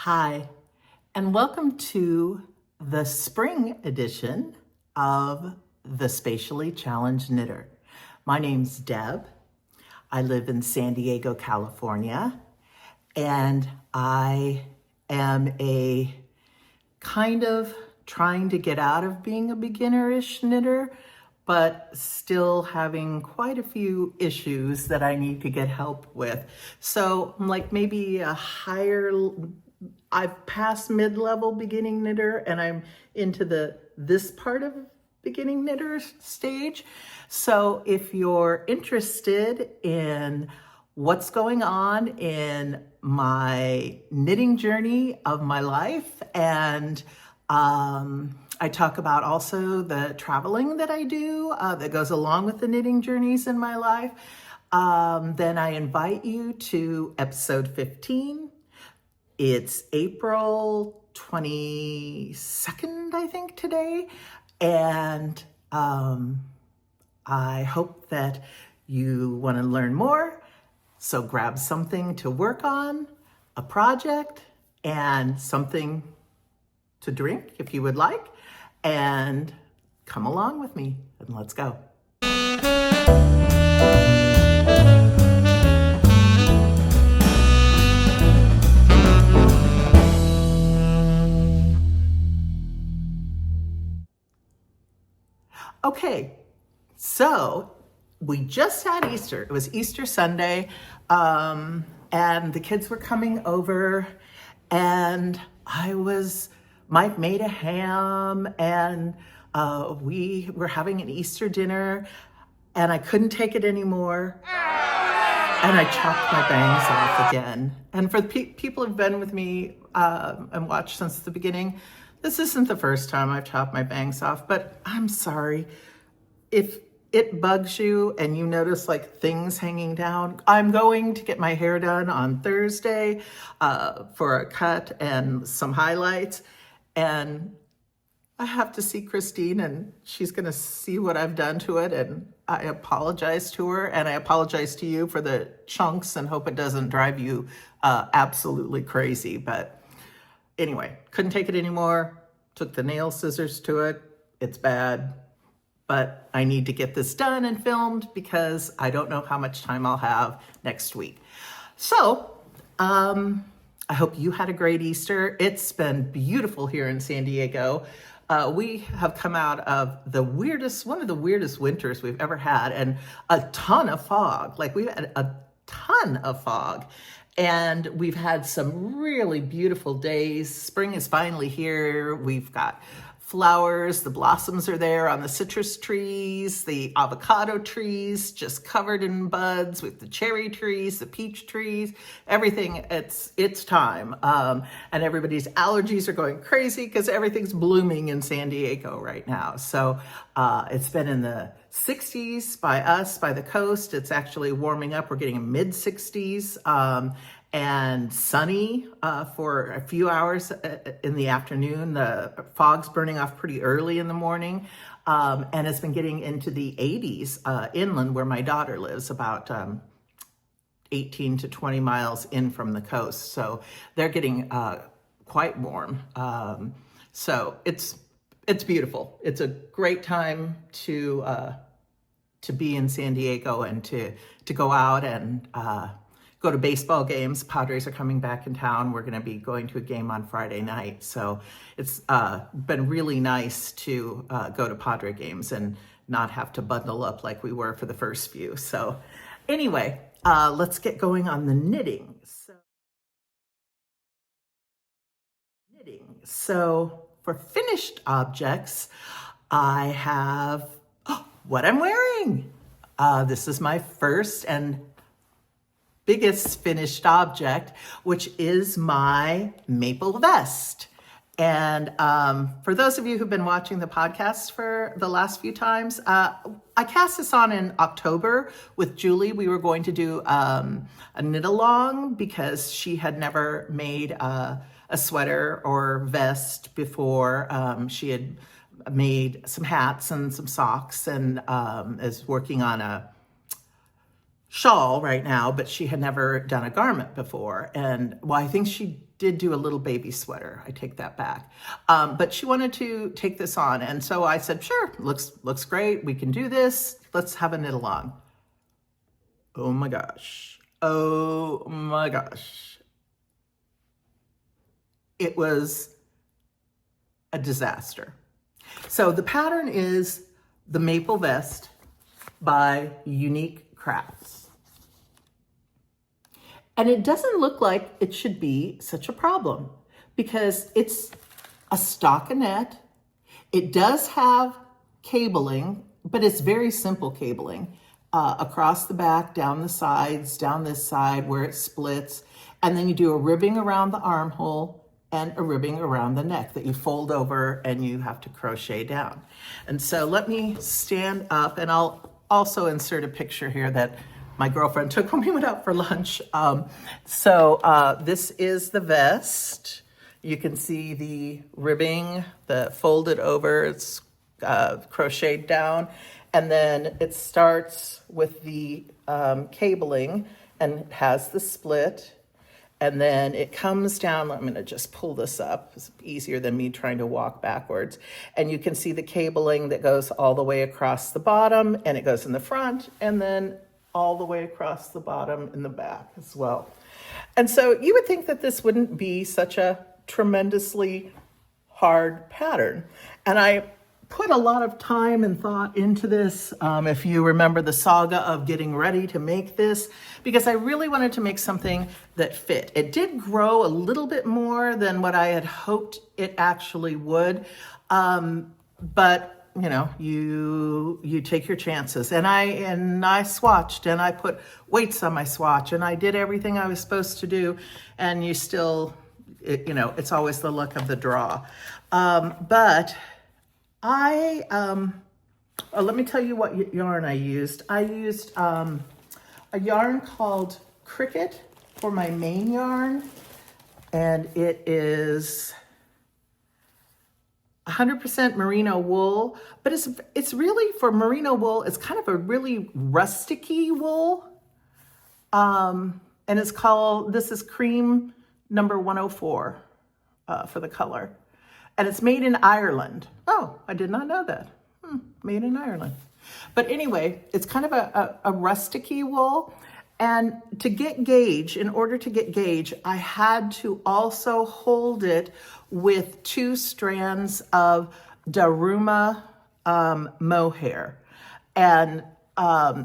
Hi, and welcome to the spring edition of the Spatially Challenged Knitter. My name's Deb. I live in San Diego, California, and I am a kind of trying to get out of being a beginner-ish knitter, but still having quite a few issues that I need to get help with. So I'm like maybe I've passed mid-level beginning knitter and I'm into this part of beginning knitter stage. So if you're interested in what's going on in my knitting journey of my life, and I talk about also the traveling that I do that goes along with the knitting journeys in my life, then I invite you to episode 15. It's April 22nd, I think, today. And I hope that you want to learn more. So grab something to work on, a project, and something to drink if you would like, and come along with me and let's go. Okay, so we just had Easter. It was Easter Sunday, and the kids were coming over, and Mike made a ham, and we were having an Easter dinner, and I couldn't take it anymore, and I chopped my bangs off again. And for the people who've been with me and watched since the beginning, this isn't the first time I've chopped my bangs off, but I'm sorry. If it bugs you and you notice like things hanging down, I'm going to get my hair done on Thursday for a cut and some highlights. And I have to see Christine, and she's gonna see what I've done to it. And I apologize to her, and I apologize to you for the chunks, and hope it doesn't drive you absolutely crazy. But anyway, couldn't take it anymore. Took the nail scissors to it. It's bad, but I need to get this done and filmed because I don't know how much time I'll have next week. So, I hope you had a great Easter. It's been beautiful here in San Diego. We have come out of one of the weirdest winters we've ever had, and a ton of fog. Like, we've had a ton of fog. And we've had some really beautiful days. Spring is finally here. We've got flowers. The blossoms are there on the citrus trees, the avocado trees just covered in buds, with the cherry trees, the peach trees, everything. It's time. And everybody's allergies are going crazy because everything's blooming in San Diego right now. So it's been in the 60s by us, by the coast. It's actually warming up. We're getting a mid 60s and sunny for a few hours in the afternoon. The fog's burning off pretty early in the morning. And it's been getting into the 80s inland where my daughter lives, about 18 to 20 miles in from the coast. So they're getting quite warm. So it's beautiful. It's a great time to be in San Diego and to go out and go to baseball games. Padres are coming back in town. We're going to be going to a game on Friday night. So it's been really nice to go to Padre games and not have to bundle up like we were for the first few. So anyway, let's get going on the knitting. So for finished objects, I have what I'm wearing. This is my first and biggest finished object, which is my maple vest. And for those of you who've been watching the podcast for the last few times, I cast this on in October with Julie. We were going to do a knit along because she had never made a sweater or vest before. She had made some hats and some socks, and is working on shawl right now, but she had never done a garment before. And well, I think she did do a little baby sweater. I take that back. But she wanted to take this on. And so I said, sure, looks great. We can do this. Let's have a knit along. Oh my gosh. Oh my gosh. It was a disaster. So the pattern is the Maple Vest by Unique Crafts. And it doesn't look like it should be such a problem because it's a stockinette. It does have cabling, but it's very simple cabling across the back, down the sides, down this side where it splits. And then you do a ribbing around the armhole and a ribbing around the neck that you fold over and you have to crochet down. And so let me stand up, and I'll also insert a picture here that my girlfriend took when we went out for lunch. This is the vest. You can see the ribbing, the folded over, it's crocheted down. And then it starts with the cabling and it has the split. And then it comes down. I'm gonna just pull this up. It's easier than me trying to walk backwards. And you can see the cabling that goes all the way across the bottom, and it goes in the front, and then all the way across the bottom in the back as well. And so you would think that this wouldn't be such a tremendously hard pattern. And I put a lot of time and thought into this, if you remember the saga of getting ready to make this, because I really wanted to make something that fit. It did grow a little bit more than what I had hoped it actually would, but you know, you take your chances. And I swatched, and I put weights on my swatch, and I did everything I was supposed to do, and you still, it's always the luck of the draw. But let me tell you what yarn I used. I used a yarn called Cricket for my main yarn, and it is 100% merino wool, but it's really, for merino wool, it's kind of a really rusticy wool. And it's called, this is cream number 104 for the color. And it's made in Ireland. Oh, I did not know that. Made in Ireland. But anyway, it's kind of a rusticy wool. And to get gauge, in order to get gauge, I had to also hold it with 2 strands of Daruma Mohair. And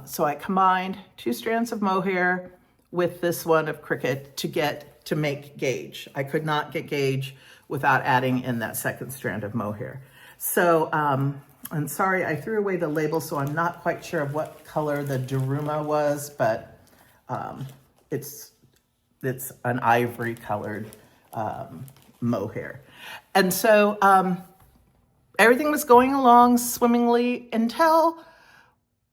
so I combined 2 strands of Mohair with this one of Cricket to make gauge. I could not get gauge without adding in that 2nd strand of Mohair. So, I'm sorry, I threw away the label, so I'm not quite sure of what color the Daruma was, but it's an ivory colored mohair. And so everything was going along swimmingly until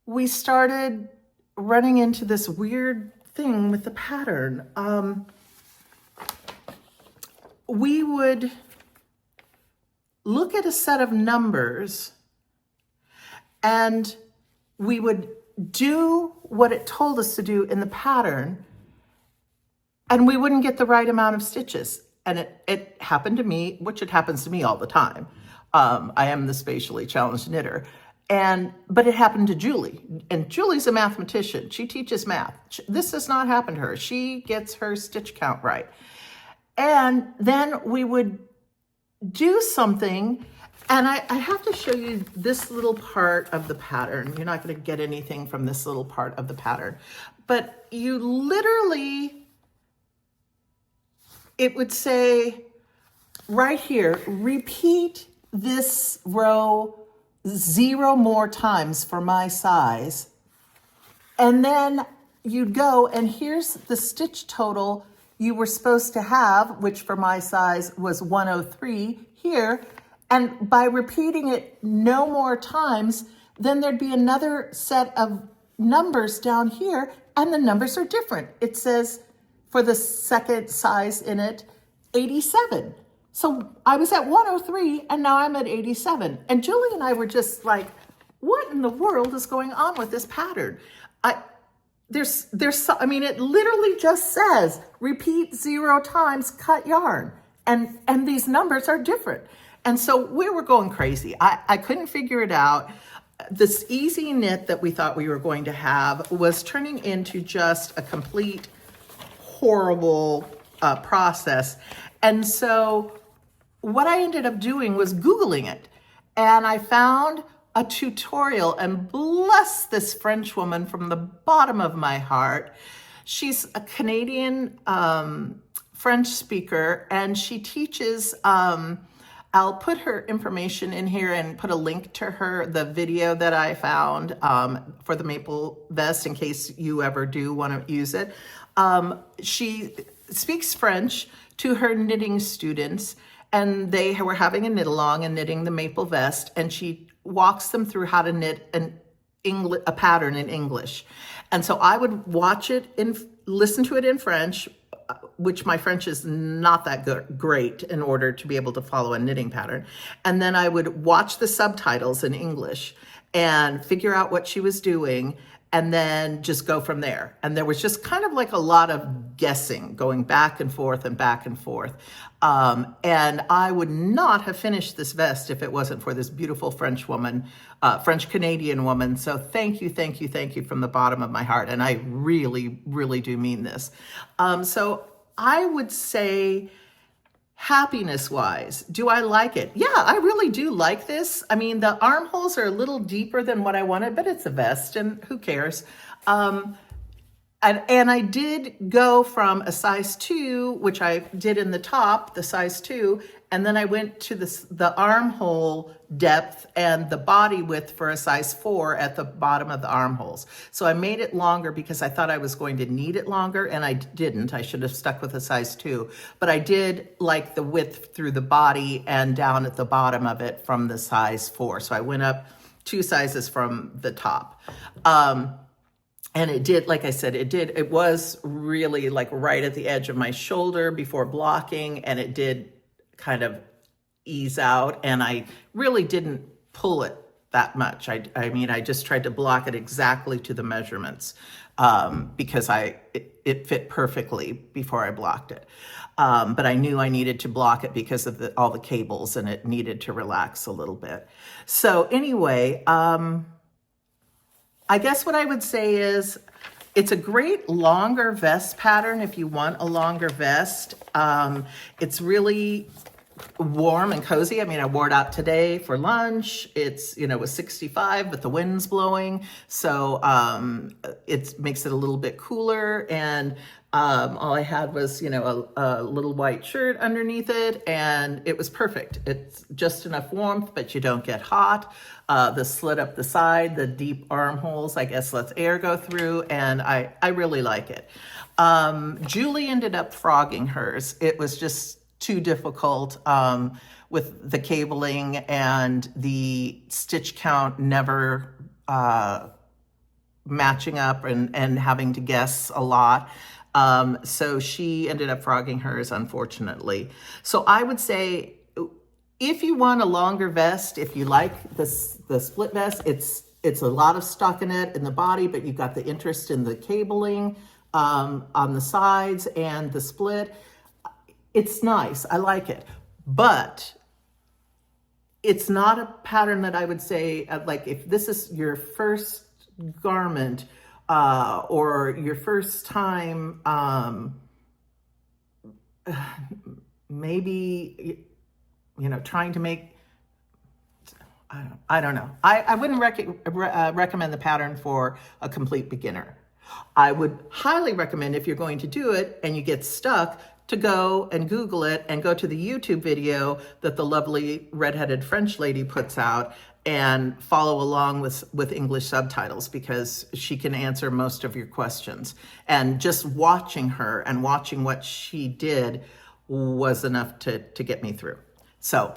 we started running into this weird thing with the pattern. We would look at a set of numbers and we would do what it told us to do in the pattern, and we wouldn't get the right amount of stitches. And it happened to me, which it happens to me all the time. I am the Spatially Challenged Knitter. But it happened to Julie. And Julie's a mathematician. She teaches math. This does not happen to her. She gets her stitch count right. And then we would do something. And I have to show you this little part of the pattern. You're not going to get anything from this little part of the pattern. But you literally, it would say right here, repeat this row 0 more times for my size. And then you'd go, and here's the stitch total you were supposed to have, which for my size was 103 here. And by repeating it no more times, then there'd be another set of numbers down here, and the numbers are different. It says for the 2nd size in it, 87. So I was at 103 and now I'm at 87. And Julie and I were just like, what in the world is going on with this pattern? I mean, it literally just says repeat 0 times, cut yarn. And these numbers are different. And so we were going crazy. I couldn't figure it out. This easy knit that we thought we were going to have was turning into just a complete horrible process. And so what I ended up doing was Googling it. And I found a tutorial, and bless this French woman from the bottom of my heart. She's a Canadian French speaker, and she teaches, I'll put her information in here and put a link to the video that I found for the maple vest in case you ever do want to use it. She speaks French to her knitting students, and they were having a knit along and knitting the maple vest, and she walks them through how to knit a pattern in English. And so I would watch it listen to it in French, which my French is not that great in order to be able to follow a knitting pattern. And then I would watch the subtitles in English and figure out what she was doing, and then just go from there. And there was just kind of like a lot of guessing, going back and forth and back and forth. And I would not have finished this vest if it wasn't for this beautiful French woman, French-Canadian woman. So thank you, thank you, thank you from the bottom of my heart. And I really, really do mean this. So I would say, happiness-wise, do I like it? Yeah, I really do like this. I mean, the armholes are a little deeper than what I wanted, but it's a vest, and who cares? And I did go from a size 2, which I did in the top, the size 2, and then I went to the armhole depth and the body width for a size 4 at the bottom of the armholes. So I made it longer because I thought I was going to need it longer, and I didn't. I should have stuck with a size 2. But I did like the width through the body and down at the bottom of it from the size 4. So I went up 2 sizes from the top. And it did, like I said, it was really like right at the edge of my shoulder before blocking, and it did kind of ease out, and I really didn't pull it that much. I mean, I just tried to block it exactly to the measurements because it fit perfectly before I blocked it. But I knew I needed to block it because of all the cables, and it needed to relax a little bit. So anyway, I guess what I would say is it's a great longer vest pattern if you want a longer vest. It's really warm and cozy. I mean, I wore it out today for lunch. It's, it was 65, but the wind's blowing. So it makes it a little bit cooler. And all I had was, a little white shirt underneath it, and it was perfect. It's just enough warmth, but you don't get hot. The slit up the side, the deep armholes, I guess lets air go through, and I really like it. Julie ended up frogging hers. It was just too difficult with the cabling and the stitch count never matching up and having to guess a lot. So she ended up frogging hers, unfortunately. So I would say, if you want a longer vest, if you like the split vest, it's a lot of stockinette in the body, but you've got the interest in the cabling on the sides and the split. It's nice. I like it. But it's not a pattern that I would say, like, if this is your first garment or your first time, maybe, trying to make, I don't know. I wouldn't recommend the pattern for a complete beginner. I would highly recommend, if you're going to do it and you get stuck, to go and Google it and go to the YouTube video that the lovely redheaded French lady puts out and follow along with English subtitles, because she can answer most of your questions. And just watching her and watching what she did was enough to get me through. So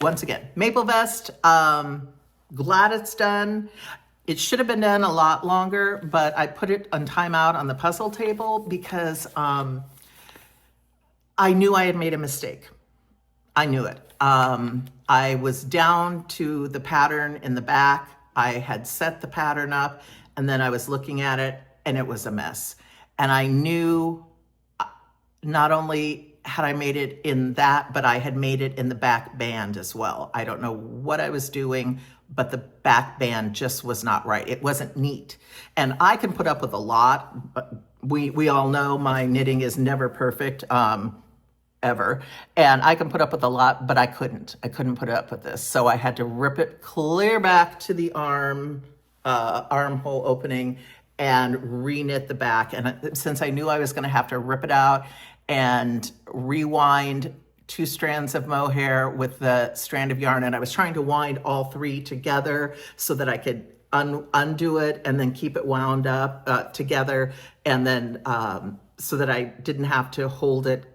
once again, maple vest, glad it's done. It should have been done a lot longer, but I put it on timeout on the puzzle table because I knew I had made a mistake. I knew it. I was down to the pattern in the back. I had set the pattern up, and then I was looking at it and it was a mess. And I knew not only had I made it in that, but I had made it in the back band as well. I don't know what I was doing, but the back band just was not right. It wasn't neat. And I can put up with a lot, but we all know my knitting is never perfect, ever. And I can put up with a lot, but I couldn't put up with this. So I had to rip it clear back to the armhole opening and re-knit the back. And since I knew I was gonna have to rip it out and rewind 2 strands of mohair with the strand of yarn, and I was trying to wind all 3 together so that I could undo it and then keep it wound up together, and then so that I didn't have to hold it,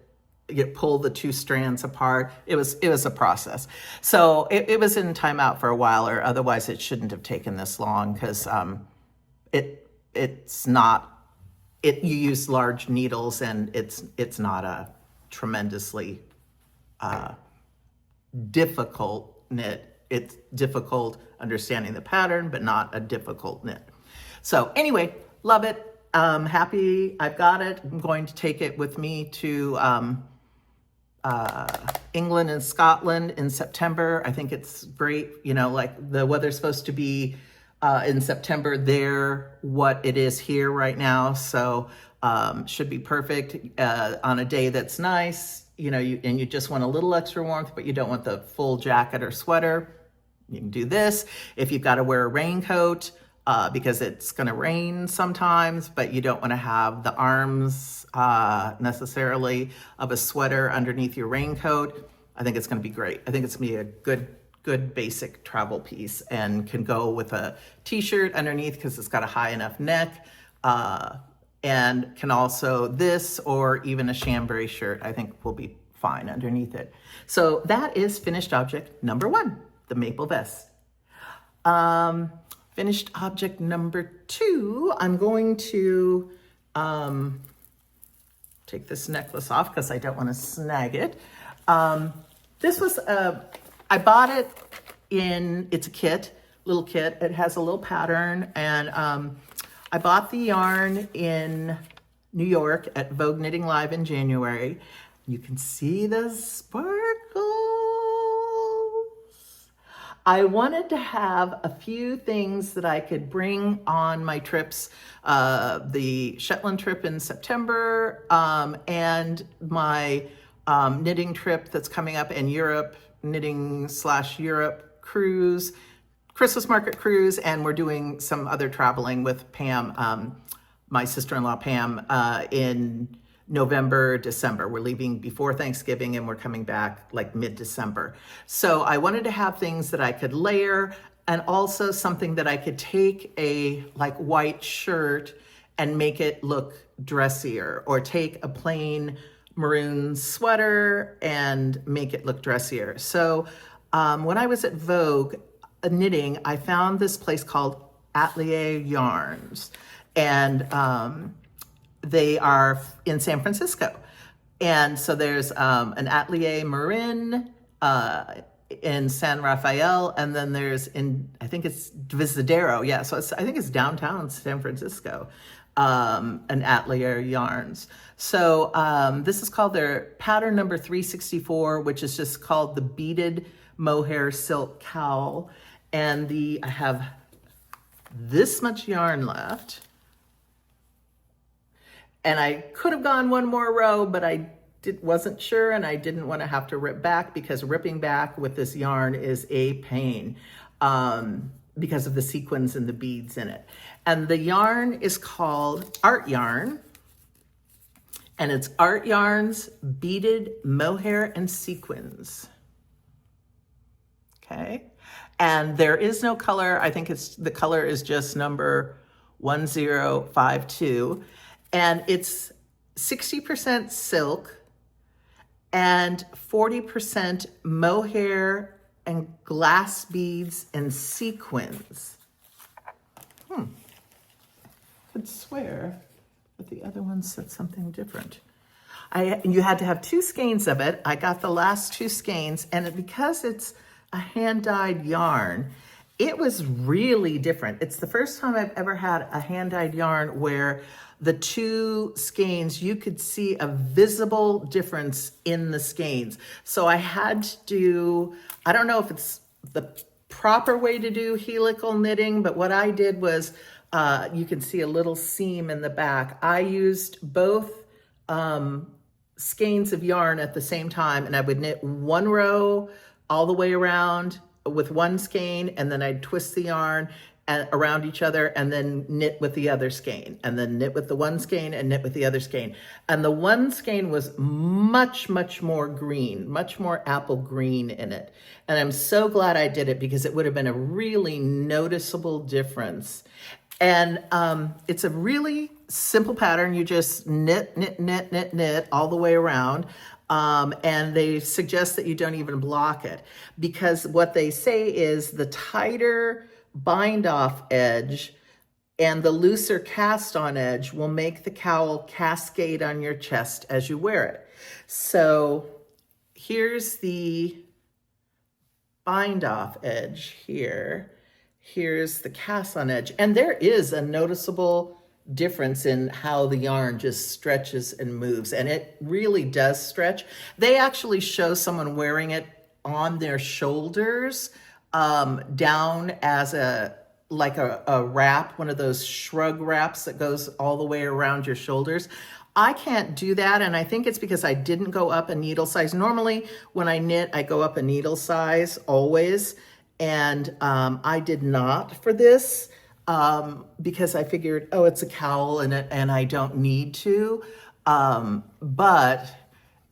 pull the 2 strands apart. It was a process. So it was in timeout for a while, or otherwise it shouldn't have taken this long, because it's not. You use large needles, and it's not a tremendously difficult knit. It's difficult understanding the pattern, but not a difficult knit. So anyway, love it. Happy I've got it. I'm going to take it with me to England and Scotland in September. I think it's great. You know, like the weather's supposed to be in September there what it is here right now. So should be perfect on a day that's nice. You know, you just want a little extra warmth, but you don't want the full jacket or sweater. You can do this. If you've got to wear a raincoat, because it's going to rain sometimes, but you don't want to have the arms necessarily of a sweater underneath your raincoat, I think it's going to be great. I think it's going to be a good basic travel piece, and can go with a t-shirt underneath because it's got a high enough neck, and can also, this or even a chambray shirt, I think will be fine underneath it. So that is finished object number 1, the maple vest. Finished object number 2, I'm going to take this necklace off because I don't want to snag it. This was, I bought it in, it's a kit, little kit. It has a little pattern, and I bought the yarn in New York at Vogue Knitting Live in January. You can see the sparkles. I wanted to have a few things that I could bring on my trips, the Shetland trip in September, and my knitting trip that's coming up in Europe, knitting/Europe cruise, Christmas market cruise, and we're doing some other traveling with Pam, my sister-in-law Pam, in November, December. We're leaving before Thanksgiving and we're coming back like mid-December. So I wanted to have things that I could layer, and also something that I could take a like white shirt and make it look dressier, or take a plain maroon sweater and make it look dressier. So when I was at Vogue knitting, I found this place called Atelier Yarns, and they are in San Francisco. And so there's an Atelier Marin in San Rafael, and then there's I think it's Visadero. Yeah, so I think it's downtown San Francisco, an Atelier Yarns. So this is called their pattern number 364, which is just called the Beaded Mohair Silk Cowl. And I have this much yarn left. And I could have gone one more row, but I wasn't sure, and I didn't want to have to rip back, because ripping back with this yarn is a pain because of the sequins and the beads in it. And the yarn is called Artyarn, and it's Artyarns Beaded Mohair and Sequins. Okay, and there is no color. I think the color is just number 1052. And it's 60% silk and 40% mohair and glass beads and sequins. I could swear that the other one said something different. You had to have 2 skeins of it. I got the last 2 skeins, and because it's a hand-dyed yarn, it was really different. It's the first time I've ever had a hand-dyed yarn where the two skeins, you could see a visible difference in the skeins. So I had to do, I don't know if it's the proper way to do helical knitting, but what I did was, you can see a little seam in the back. I used both skeins of yarn at the same time, and I would knit one row all the way around with one skein, and then I'd twist the yarn around each other and then knit with the other skein, and then knit with the one skein and knit with the other skein. And the one skein was much, much more green, much more apple green in it. And I'm so glad I did it because it would have been a really noticeable difference. And it's a really simple pattern. You just knit, knit, knit, knit, knit all the way around. And they suggest that you don't even block it, because what they say is the tighter bind off edge and the looser cast on edge will make the cowl cascade on your chest as you wear it. So here's the bind off edge here. Here's the cast on edge. And there is a noticeable difference in how the yarn just stretches and moves, and it really does stretch. They actually show someone wearing it on their shoulders, down as like a wrap, one of those shrug wraps that goes all the way around your shoulders. I can't do that, and I think it's because I didn't go up a needle size. Normally when I knit, I go up a needle size always, and I did not for this. Because I figured, oh, it's a cowl and I don't need to. But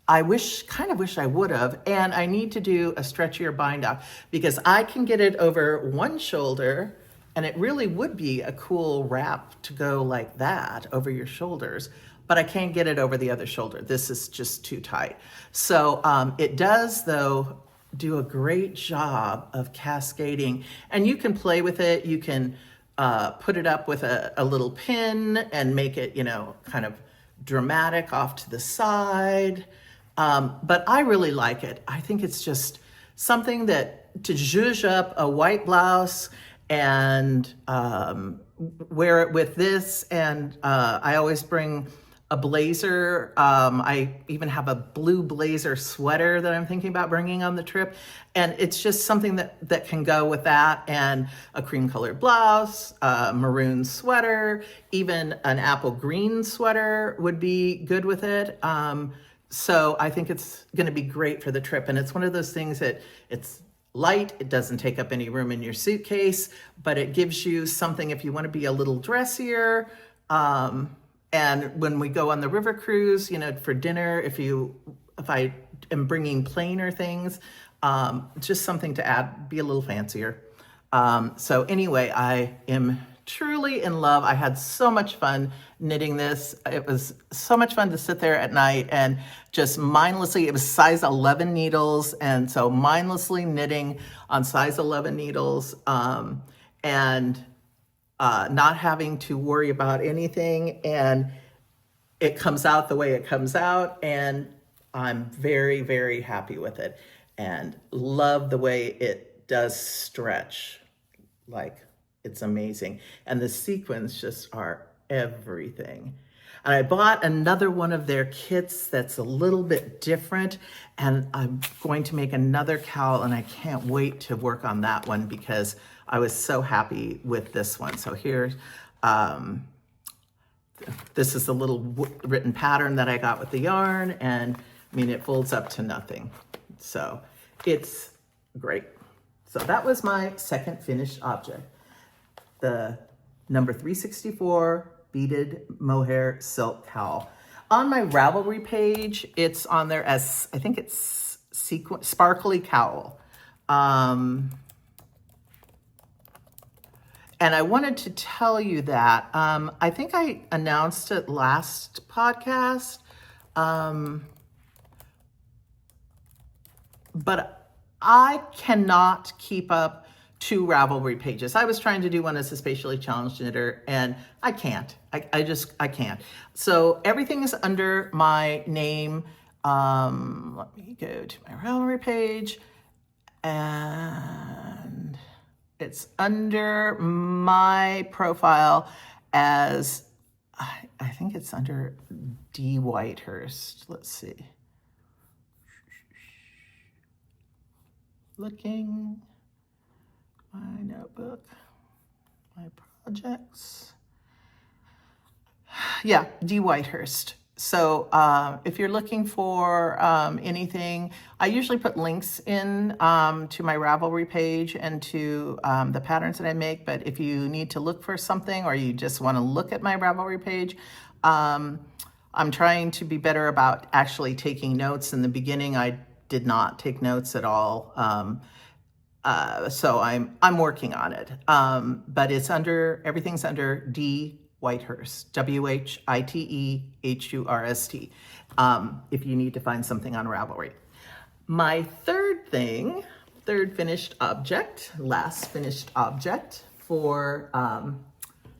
I kind of wish I would have. And I need to do a stretchier bind off because I can get it over one shoulder, and it really would be a cool wrap to go like that over your shoulders, but I can't get it over the other shoulder. This is just too tight. So it does, though, do a great job of cascading, and you can play with it. You can put it up with a little pin and make it, kind of dramatic off to the side. But I really like it. I think it's just something that to zhuzh up a white blouse and wear it with this. And I always bring a blazer. I even have a blue blazer sweater that I'm thinking about bringing on the trip. And it's just something that can go with that, and a cream colored blouse, a maroon sweater, even an apple green sweater would be good with it. So I think it's going to be great for the trip. And it's one of those things that it's light, it doesn't take up any room in your suitcase, but it gives you something if you want to be a little dressier. And when we go on the river cruise, for dinner, if I am bringing plainer things, just something to add, be a little fancier. So anyway, I am truly in love. I had so much fun knitting this. It was so much fun to sit there at night and just mindlessly, it was size 11 needles. And so mindlessly knitting on size 11 needles, and not having to worry about anything, and it comes out the way it comes out, and I'm very, very happy with it and love the way it does stretch. Like, it's amazing. And the sequins just are everything. And I bought another one of their kits that's a little bit different, and I'm going to make another cowl, and I can't wait to work on that one because I was so happy with this one. So here's, this is the little written pattern that I got with the yarn, and it folds up to nothing. So it's great. So that was my second finished object, the number 364 beaded mohair silk cowl. On my Ravelry page, it's on there as, I think it's Sparkly Cowl. And I wanted to tell you that, I think I announced it last podcast, but I cannot keep up 2 Ravelry pages. I was trying to do one as a Spatially Challenged Knitter, and I can't. I can't. So everything is under my name. Let me go to my Ravelry page, and It's under my profile as, I think it's under D. Whitehurst. Let's see. Looking, my notebook, my projects. Yeah, D. Whitehurst. So if you're looking for anything, I usually put links in to my Ravelry page and to the patterns that I make. But if you need to look for something or you just want to look at my Ravelry page, I'm trying to be better about actually taking notes. In the beginning, I did not take notes at all. So I'm working on it. But it's everything's under D. Whitehurst, Whitehurst, if you need to find something on Ravelry. My third finished object, last finished object for,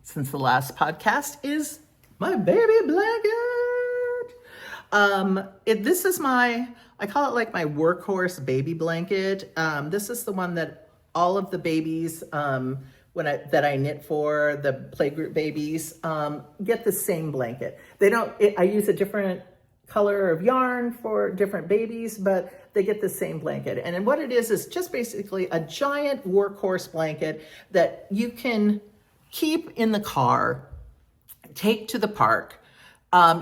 since the last podcast, is my baby blanket. This is I call it like my workhorse baby blanket. This is the one that all of the babies, that I knit for, the playgroup babies, get the same blanket. I use a different color of yarn for different babies, but they get the same blanket. And what it is just basically a giant workhorse blanket that you can keep in the car, take to the park.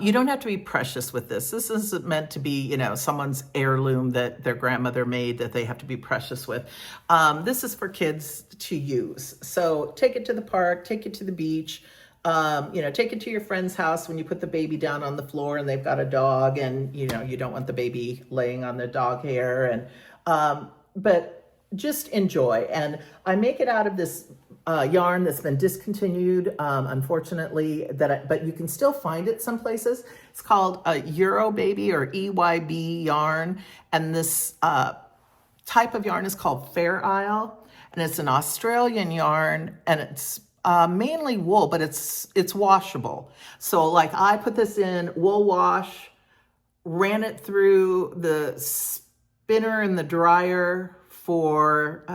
You don't have to be precious with this. This isn't meant to be, someone's heirloom that their grandmother made that they have to be precious with. This is for kids to use. So take it to the park, take it to the beach, take it to your friend's house when you put the baby down on the floor and they've got a dog and, you don't want the baby laying on the dog hair. But just enjoy. And I make it out of this yarn that's been discontinued, unfortunately, but you can still find it some places. It's called a Euro Baby or EYB yarn. And this type of yarn is called Fair Isle. And it's an Australian yarn, and it's mainly wool, but it's washable. So like I put this in wool wash, ran it through the spinner and the dryer for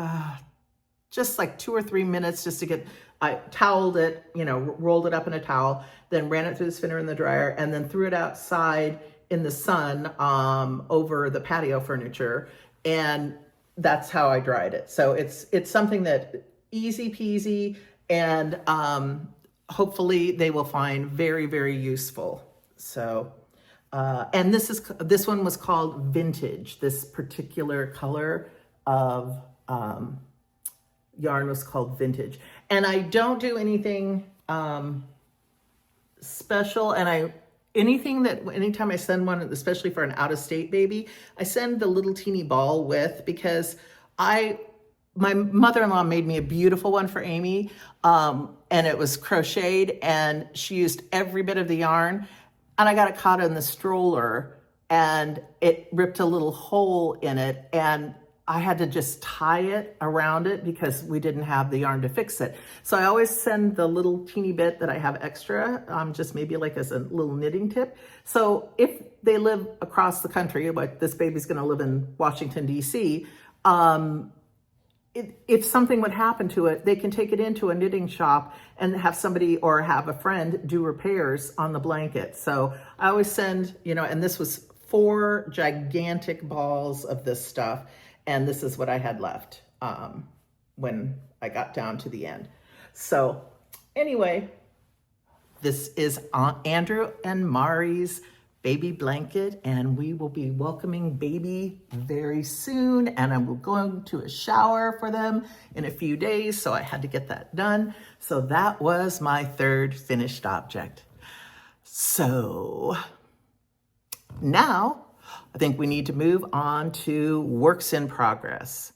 just like 2 or 3 minutes just to I toweled it, rolled it up in a towel, then ran it through the spinner and the dryer, and then threw it outside in the sun over the patio furniture. And that's how I dried it. So it's something that easy peasy, and hopefully they will find very, very useful. So, and this one was called Vintage. This particular color of yarn was called Vintage. And I don't do anything special. And anytime I send one, especially for an out-of-state baby, I send the little teeny ball because my mother-in-law made me a beautiful one for Amy, and it was crocheted, and she used every bit of the yarn, and I got it caught in the stroller, and it ripped a little hole in it, and I had to just tie it around it because we didn't have the yarn to fix it. So I always send the little teeny bit that I have extra, just maybe like as a little knitting tip. So if they live across the country, like this baby's gonna live in Washington, DC, if something would happen to it, they can take it into a knitting shop and have somebody or have a friend do repairs on the blanket. So I always send, and this was 4 gigantic balls of this stuff. And this is what I had left when I got down to the end. So anyway, this is Aunt Andrew and Mari's baby blanket, and we will be welcoming baby very soon. And I'm going to a shower for them in a few days, so I had to get that done. So that was my third finished object. So now I think we need to move on to works in progress.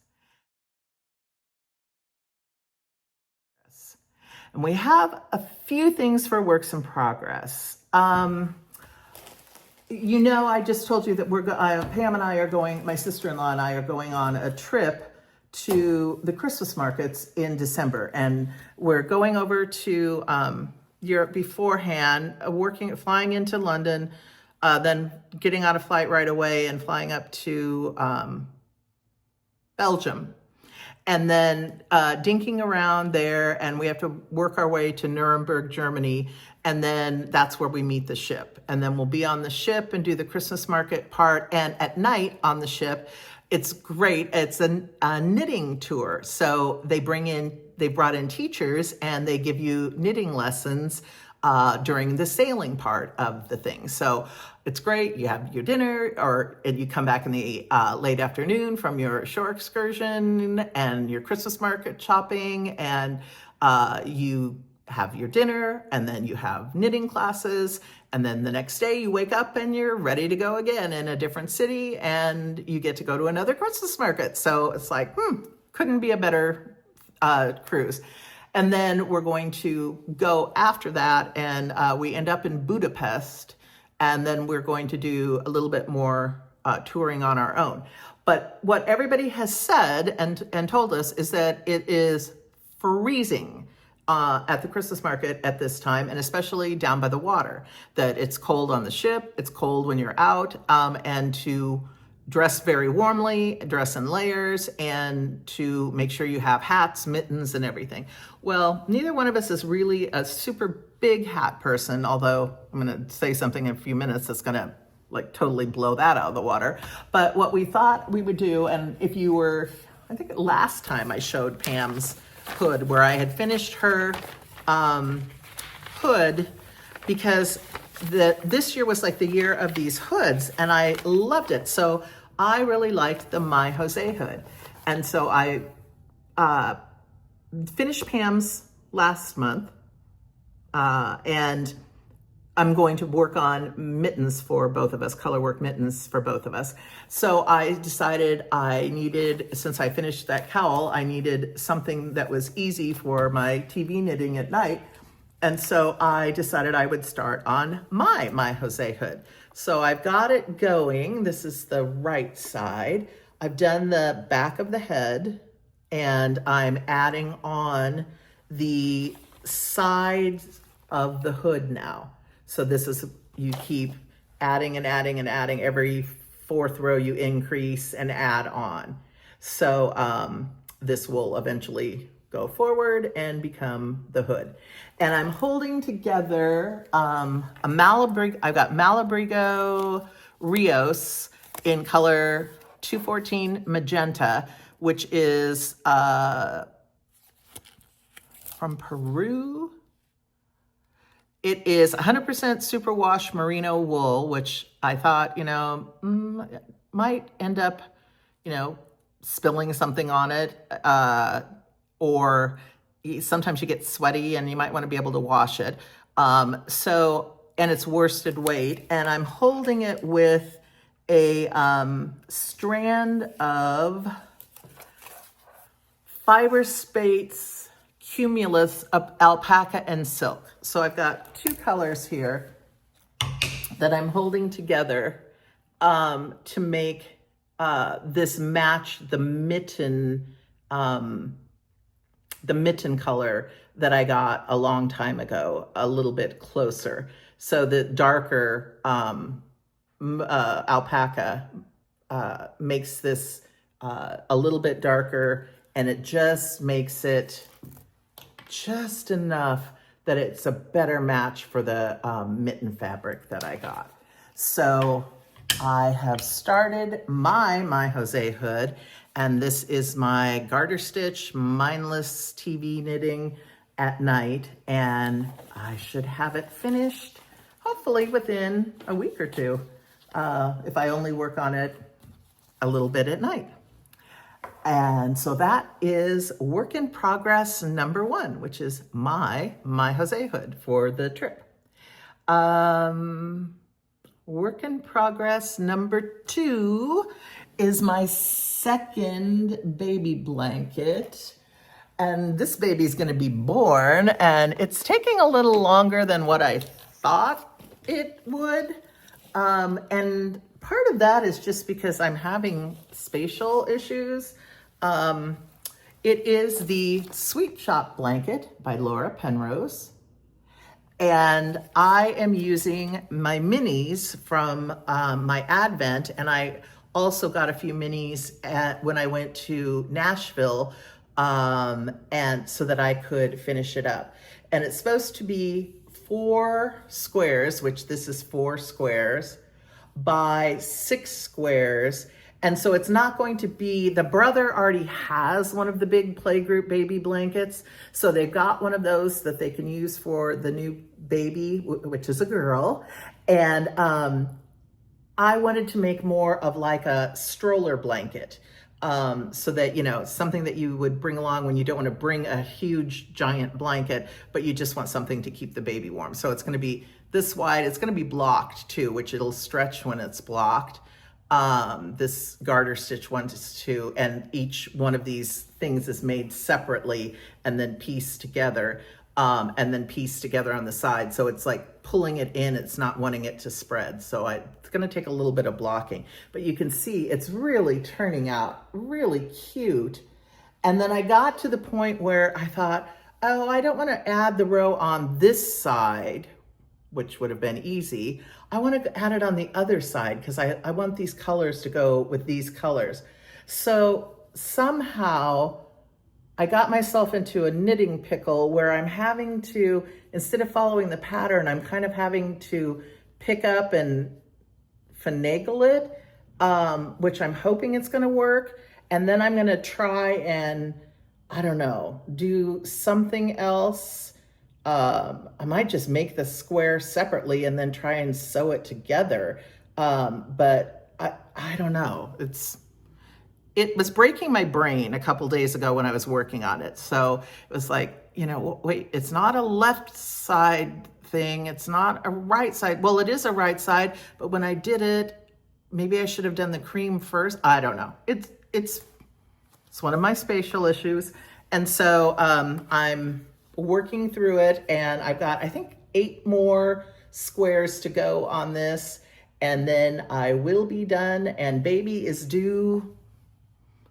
And we have a few things for works in progress. I just told you that Pam and I are going, my sister-in-law and I are going on a trip to the Christmas markets in December. And we're going over to Europe beforehand, flying into London, then getting on a flight right away and flying up to Belgium. and then dinking around there, and we have to work our way to Nuremberg, Germany, and then that's where we meet the ship. And then we'll be on the ship and do the Christmas market part, and at night on the ship, it's great. It's a knitting tour. So they brought in teachers, and they give you knitting lessons during the sailing part of the thing. So it's great. You have your dinner, and you come back in the late afternoon from your shore excursion and your Christmas market shopping, and you have your dinner, and then you have knitting classes, and then the next day you wake up and you're ready to go again in a different city, and you get to go to another Christmas market. So it's like, couldn't be a better cruise. And then we're going to go after that, and we end up in Budapest, and then we're going to do a little bit more touring on our own. But what everybody has said and told us is that it is freezing at the Christmas market at this time, and especially down by the water, that it's cold on the ship, it's cold when you're out, and to dress very warmly, dress in layers, and to make sure you have hats, mittens, and everything. Well, neither one of us is really a super big hat person, although I'm going to say something in a few minutes that's going to like totally blow that out of the water. But what we thought we would do, and if you were, I think last time I showed Pam's hood where I had finished her hood, because this year was like the year of these hoods, and I loved it. So I really liked the My Jose hood. And so I finished Pam's last month, and I'm going to work on mittens for both of us, colorwork mittens for both of us. So I decided I needed, since I finished that cowl, I needed something that was easy for my TV knitting at night. And so I decided I would start on my Jose hood. So I've got it going. This is the right side. I've done the back of the head, and I'm adding on the sides of the hood now. So this is, you keep adding and adding and adding. Every fourth row you increase and add on. So this will eventually go forward and become the hood. And I'm holding together a Malabrigo, I've got Malabrigo Rios in color 214 magenta, which is from Peru. It is 100% superwash merino wool, which I thought, might end up, spilling something on it, or sometimes you get sweaty and you might want to be able to wash it. And it's worsted weight, and I'm holding it with a strand of Fiber Spates Cumulus alpaca and silk. So I've got two colors here that I'm holding together to make this match the mitten color that I got a long time ago, a little bit closer. So the darker alpaca makes this a little bit darker, and it just makes it just enough that it's a better match for the mitten fabric that I got. So I have started my Jose hood, and this is my garter stitch mindless TV knitting at night, and I should have it finished hopefully within a week or two, if I only work on it a little bit at night. And so that is work in progress number 1, which is my Jose hood for the trip. Work in progress number 2 is my second baby blanket. And this baby's gonna be born, and it's taking a little longer than what I thought it would. And part of that is just because I'm having spatial issues. It is the Sweet Shop blanket by Laura Penrose. And I am using my minis from my Advent, and I also got a few minis when I went to Nashville and so that I could finish it up. And it's supposed to be 4 squares, which this is 4 squares, by 6 squares. And so it's not going to be, the brother already has one of the big playgroup baby blankets. So they've got one of those that they can use for the new baby, which is a girl. And I wanted to make more of like a stroller blanket. So that, you know, something that you would bring along when you don't want to bring a huge giant blanket, but you just want something to keep the baby warm. So it's going to be this wide. It's going to be blocked too, which it'll stretch when it's blocked. This garter stitch 1 to 2, and each one of these things is made separately and then pieced together, and then pieced together on the side. So it's like pulling it in, it's not wanting it to spread. So it's going to take a little bit of blocking, but you can see it's really turning out really cute. And then I got to the point where I thought, oh, I don't want to add the row on this side, which would have been easy. I want to add it on the other side because I want these colors to go with these colors. So somehow I got myself into a knitting pickle where I'm having to, instead of following the pattern, I'm kind of having to pick up and finagle it, which I'm hoping it's going to work. And then I'm going to try and, I don't know, do something else. I might just make the square separately and then try and sew it together. But I don't know. It was breaking my brain a couple days ago when I was working on it. So it was like, you know, wait, it's not a left side thing. It's not a right side. Well, it is a right side, but when I did it, maybe I should have done the cream first. I don't know. It's one of my spatial issues. And so I'm working through it, and I've got, I think, 8 more squares to go on this, and then I will be done. And baby is due,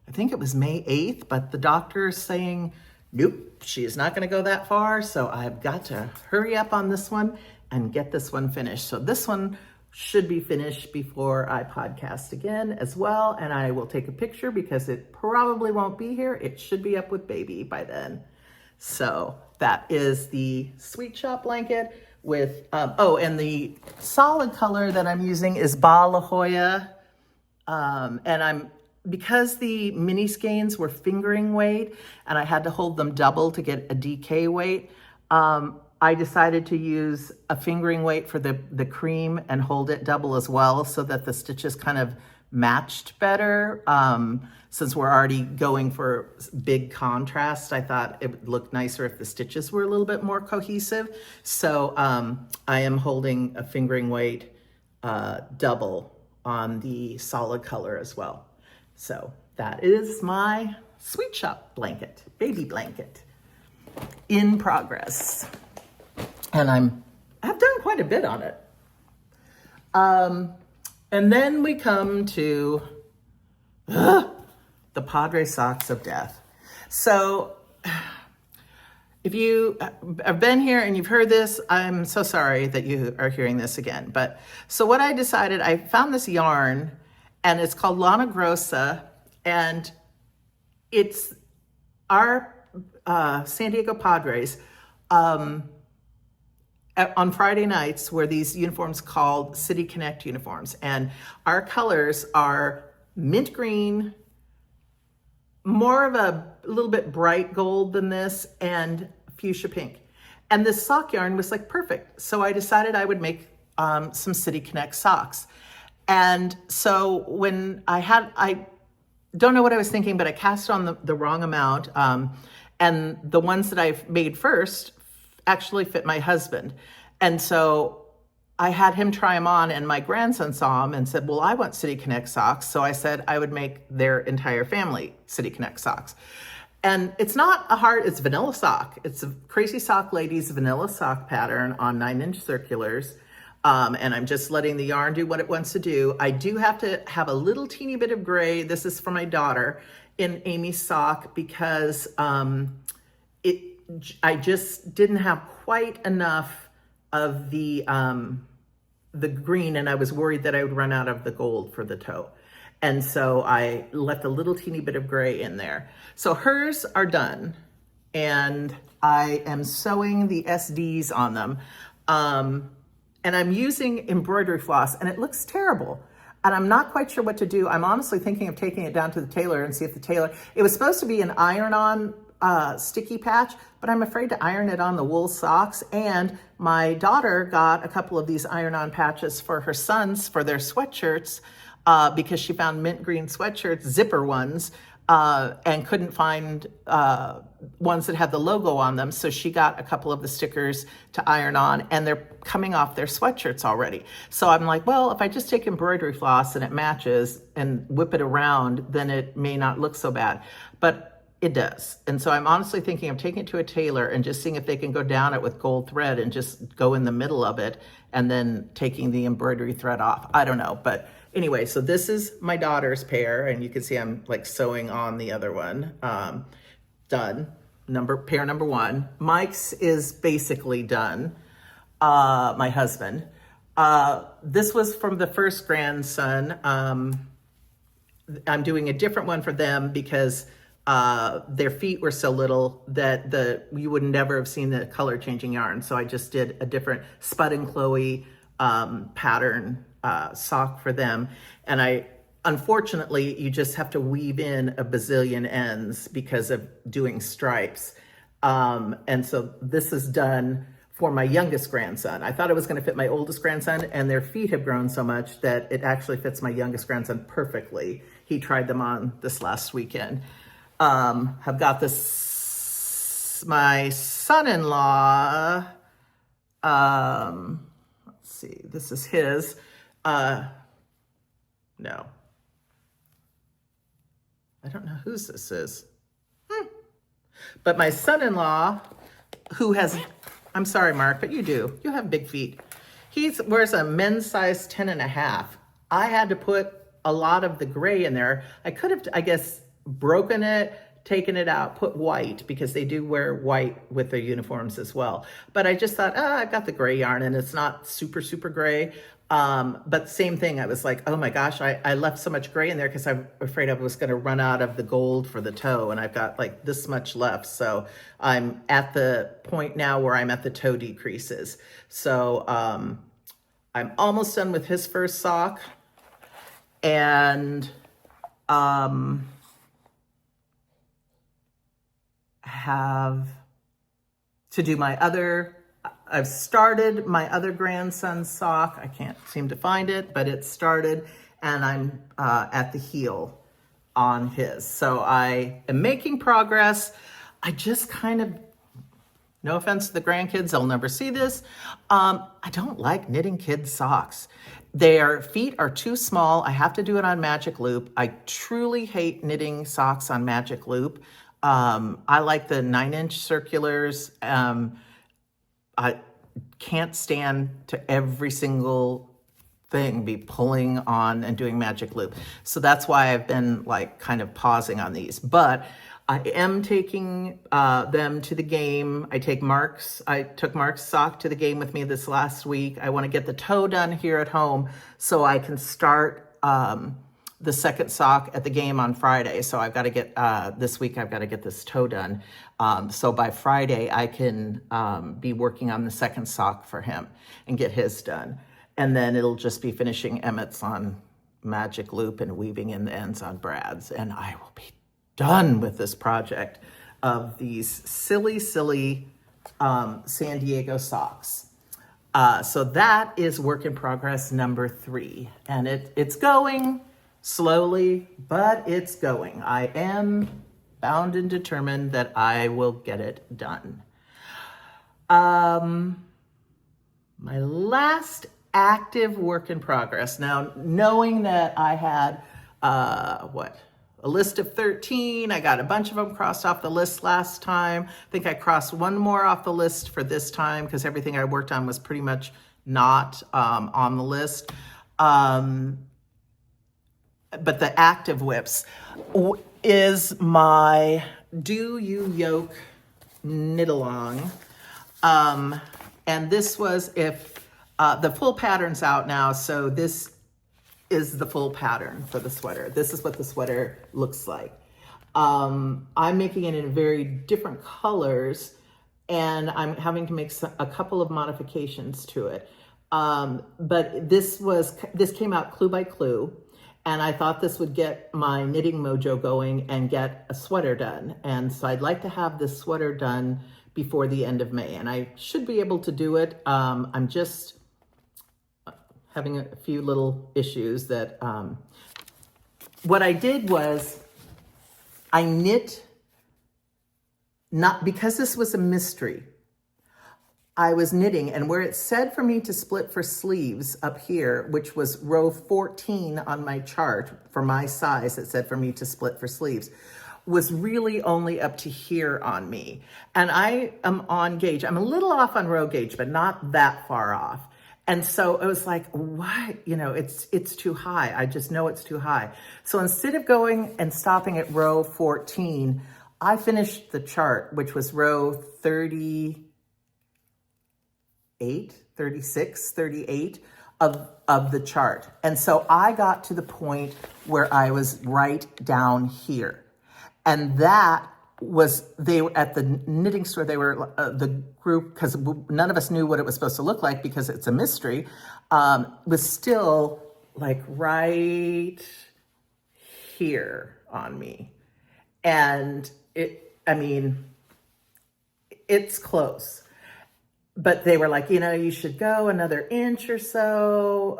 I think it was May 8th, but the doctor is saying, nope, she is not going to go that far. So I've got to hurry up on this one and get this one finished. So this one should be finished before I podcast again as well. And I will take a picture because it probably won't be here. It should be up with baby by then. So that is the Sweet Shop blanket with, and the solid color that I'm using is Ba La Jolla. And because the mini skeins were fingering weight and I had to hold them double to get a DK weight, I decided to use a fingering weight for the cream and hold it double as well so that the stitches kind of matched better. Since we're already going for big contrast, I thought it would look nicer if the stitches were a little bit more cohesive. So I am holding a fingering weight double on the solid color as well. So that is my Sweet Shop blanket, baby blanket, in progress. And I've done quite a bit on it. And then we come to the Padre socks of death. So if you have been here and you've heard this, I'm so sorry that you are hearing this again. But so what I decided, I found this yarn and it's called Lana Grossa, and it's our San Diego Padres on Friday nights wear these uniforms called City Connect uniforms. And our colors are mint green, more of a little bit bright gold than this, and fuchsia pink. And this sock yarn was like perfect. So I decided I would make some City Connect socks. And so when I don't know what I was thinking, but I cast on the wrong amount. And the ones that I've made first actually fit my husband. And so I had him try them on, and my grandson saw them and said, well, I want City Connect socks. So I said I would make their entire family City Connect socks. And it's not it's vanilla sock. It's a Crazy Sock Ladies vanilla sock pattern on 9-inch circulars. And I'm just letting the yarn do what it wants to do. I do have to have a little teeny bit of gray. This is for my daughter in Amy's sock because I just didn't have quite enough of the green, and I was worried that I would run out of the gold for the toe. And so I left a little teeny bit of gray in there. So hers are done, and I am sewing the SDs on them. And I'm using embroidery floss, and it looks terrible. And I'm not quite sure what to do. I'm honestly thinking of taking it down to the tailor and see if the tailor, it was supposed to be an iron-on sticky patch, but I'm afraid to iron it on the wool socks. And my daughter got a couple of these iron-on patches for her sons for their sweatshirts because she found mint green sweatshirts, zipper ones, and couldn't find ones that had the logo on them. So she got a couple of the stickers to iron on, and they're coming off their sweatshirts already. So I'm like, well, if I just take embroidery floss and it matches and whip it around, then it may not look so bad. But it does. And so I'm honestly thinking of taking it to a tailor and just seeing if they can go down it with gold thread and just go in the middle of it and then taking the embroidery thread off. I don't know. But anyway, so this is my daughter's pair, and you can see I'm like sewing on the other one. Done. Pair number one. Mike's is basically done. My husband. This was from the first grandson. I'm doing a different one for them because their feet were so little that you would never have seen the color changing yarn. So I just did a different Spud and Chloe pattern sock for them. And unfortunately, you just have to weave in a bazillion ends because of doing stripes. And so this is done for my youngest grandson. I thought it was going to fit my oldest grandson, and their feet have grown so much that it actually fits my youngest grandson perfectly. He tried them on this last weekend. I've got this, my son-in-law, let's see, this is his, no, I don't know whose this is, but my son-in-law, who has, I'm sorry, Mark, but you have big feet. He wears a men's size 10.5. I had to put a lot of the gray in there. I could have, I guess, broken it, taken it out, put white, because they do wear white with their uniforms as well. But I just thought, I've got the gray yarn and it's not super, super gray. But same thing, I was like, oh my gosh, I left so much gray in there because I'm afraid I was going to run out of the gold for the toe, and I've got like this much left. So I'm at the point now where I'm at the toe decreases. So I'm almost done with his first sock, and have to do my other, I've started my other grandson's sock. I can't seem to find it, but it's started, and I'm at the heel on his. So I am making progress. I just kind of, no offense to the grandkids, they'll never see this. I don't like knitting kids' socks. Their feet are too small. I have to do it on Magic Loop. I truly hate knitting socks on Magic Loop. I like the 9-inch circulars. I can't stand to every single thing be pulling on and doing Magic Loop. So that's why I've been like kind of pausing on these. But I am taking them to the game. I took Mark's sock to the game with me this last week. I want to get the toe done here at home so I can start the second sock at the game on Friday. So I've got to get, this week I've got to get this toe done. So by Friday I can be working on the second sock for him and get his done. And then it'll just be finishing Emmett's on Magic Loop and weaving in the ends on Brad's. And I will be done with this project of these silly San Diego socks. So that is work in progress number 3. And it's going slowly, but it's going. I am bound and determined that I will get it done. My last active work in progress. Now, knowing that I had, a list of 13. I got a bunch of them crossed off the list last time. I think I crossed one more off the list for this time because everything I worked on was pretty much not on the list. But the active whips is my Do You Yoke knit along. And this was if the full pattern's out now. So this is the full pattern for the sweater. This is what the sweater looks like. I'm making it in very different colors, and I'm having to make a couple of modifications to it. But this came out clue by clue, and I thought this would get my knitting mojo going and get a sweater done. And so I'd like to have this sweater done before the end of May, and I should be able to do it. I'm just having a few little issues that, what I did was I knit, not because this was a mystery, I was knitting, and where it said for me to split for sleeves up here, which was row 14 on my chart for my size, it said for me to split for sleeves, was really only up to here on me. And I am on gauge. I'm a little off on row gauge, but not that far off. And so it was like, why? You know, it's too high. I just know it's too high. So instead of going and stopping at row 14, I finished the chart, which was row 38, 36, 38 of the chart. And so I got to the point where I was right down here. And that was, they were at the knitting store, they were the group, because none of us knew what it was supposed to look like because it's a mystery, was still like right here on me. And it's close. But they were like, you know, you should go another inch or so.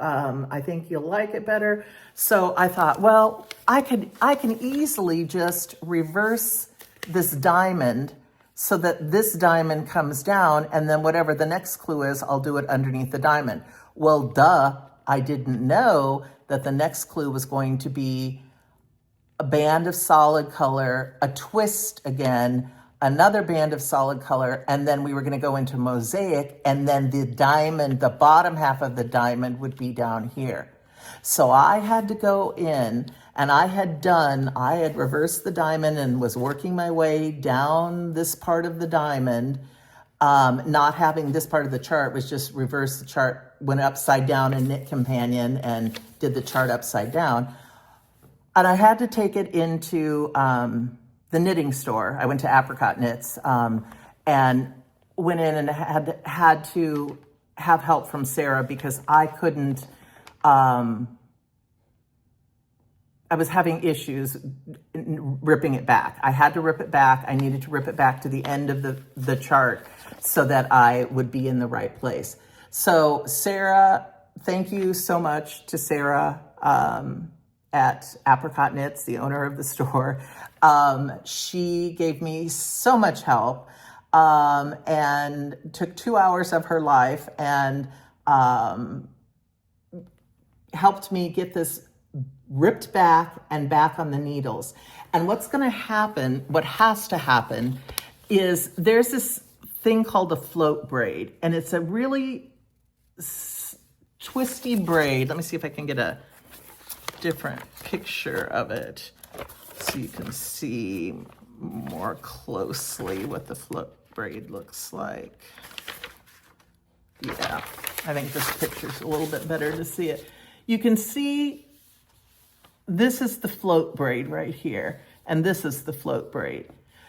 I think you'll like it better. So I thought, well, I can easily just reverse this diamond so that this diamond comes down, and then whatever the next clue is, I'll do it underneath the diamond. Well, duh, I didn't know that the next clue was going to be a band of solid color, a twist again, another band of solid color, and then we were going to go into mosaic, and then the diamond, the bottom half of the diamond would be down here. So I had to go in, and I had reversed the diamond and was working my way down this part of the diamond, not having this part of the chart, was just reverse the chart, went upside down in Knit Companion and did the chart upside down. And I had to take it into the knitting store. I went to Apricot Knits and went in and had to have help from Sarah because I couldn't, I was having issues ripping it back. I had to rip it back. I needed to rip it back to the end of the chart so that I would be in the right place. So Sarah, thank you so much to Sarah at Apricot Knits, the owner of the store. She gave me so much help and took 2 hours of her life and helped me get this ripped back and back on the needles. And what's going to happen, what has to happen, is there's this thing called a float braid, and it's a really twisty braid. Let me see if I can get a different picture of it so you can see more closely what the float braid looks like. Yeah, I think this picture's a little bit better to see it. You can see this is the float braid right here, and this is the float braid.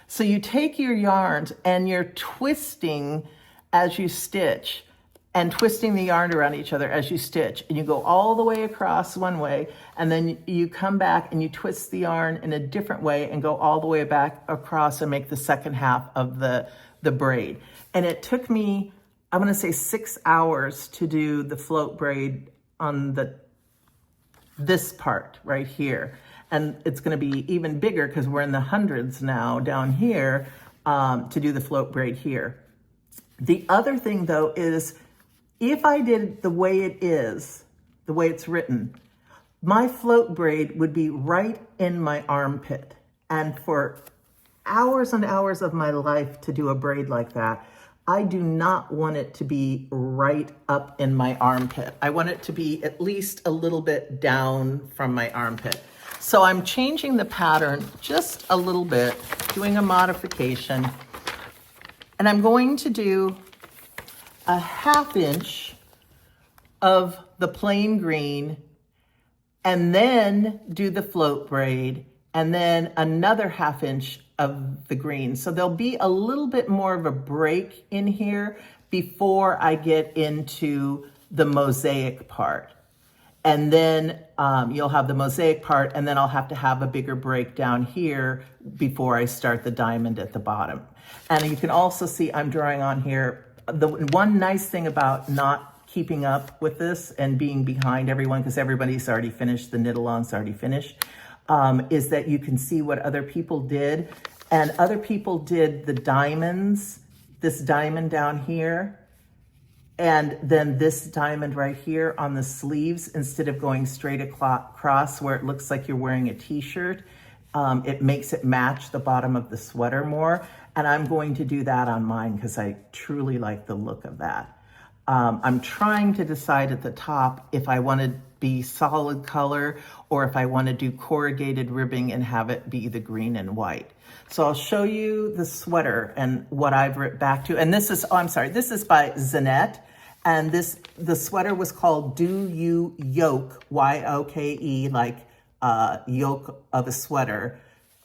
So you take your yarns and you're twisting as you stitch and twisting the yarn around each other as you stitch, and you go all the way across one way, and then you come back and you twist the yarn in a different way and go all the way back across and make the second half of the braid. And it took me, I'm gonna say 6 hours to do the float braid on this part right here. And it's gonna be even bigger because we're in the hundreds now down here to do the float braid here. The other thing though is, if I did the way it is, the way it's written, my float braid would be right in my armpit. And for hours and hours of my life to do a braid like that, I do not want it to be right up in my armpit. I want it to be at least a little bit down from my armpit. So I'm changing the pattern just a little bit, doing a modification, and I'm going to do a 1/2 inch of the plain green and then do the float braid, and then another 1/2 inch of the green. So there'll be a little bit more of a break in here before I get into the mosaic part. And then you'll have the mosaic part, and then I'll have to have a bigger break down here before I start the diamond at the bottom. And you can also see I'm drawing on here. The one nice thing about not keeping up with this and being behind everyone, because everybody's already finished, the knit along's already finished, is that you can see what other people did. And other people did the diamonds, this diamond down here, and then this diamond right here on the sleeves, instead of going straight across where it looks like you're wearing a t-shirt. It makes it match the bottom of the sweater more. And I'm going to do that on mine because I truly like the look of that. I'm trying to decide at the top if I want to be solid color or if I want to do corrugated ribbing and have it be the green and white. So I'll show you the sweater and what I've written back to. And this is, oh, I'm sorry, this is by Zanette. And the sweater was called Do You Yoke, Y-O-K-E, like yoke of a sweater.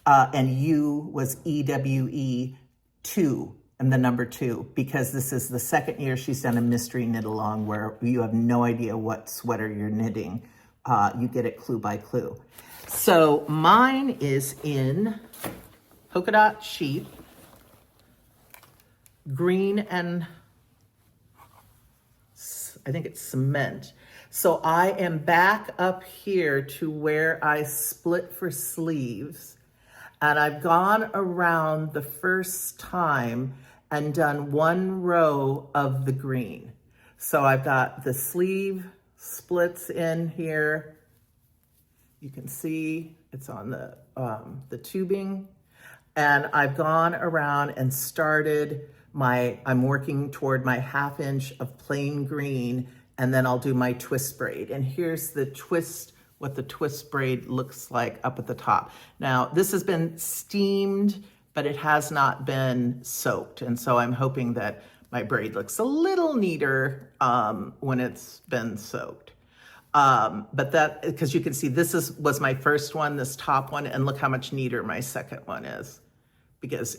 And U was E-W-E 2, and the number 2, because this is the second year she's done a mystery knit along where you have no idea what sweater you're knitting. You get it clue by clue. So mine is in polka dot sheep, green and I think it's cement. So I am back up here to where I split for sleeves, and I've gone around the first time and done 1 row of the green. So I've got the sleeve splits in here. You can see it's on the tubing, and I've gone around and started I'm working toward my 1/2 inch of plain green, and then I'll do my twist braid. And here's the twist, what the twist braid looks like up at the top. Now, this has been steamed, but it has not been soaked. And so I'm hoping that my braid looks a little neater when it's been soaked. But that, because you can see this was my first one, this top one, and look how much neater my second one is. Because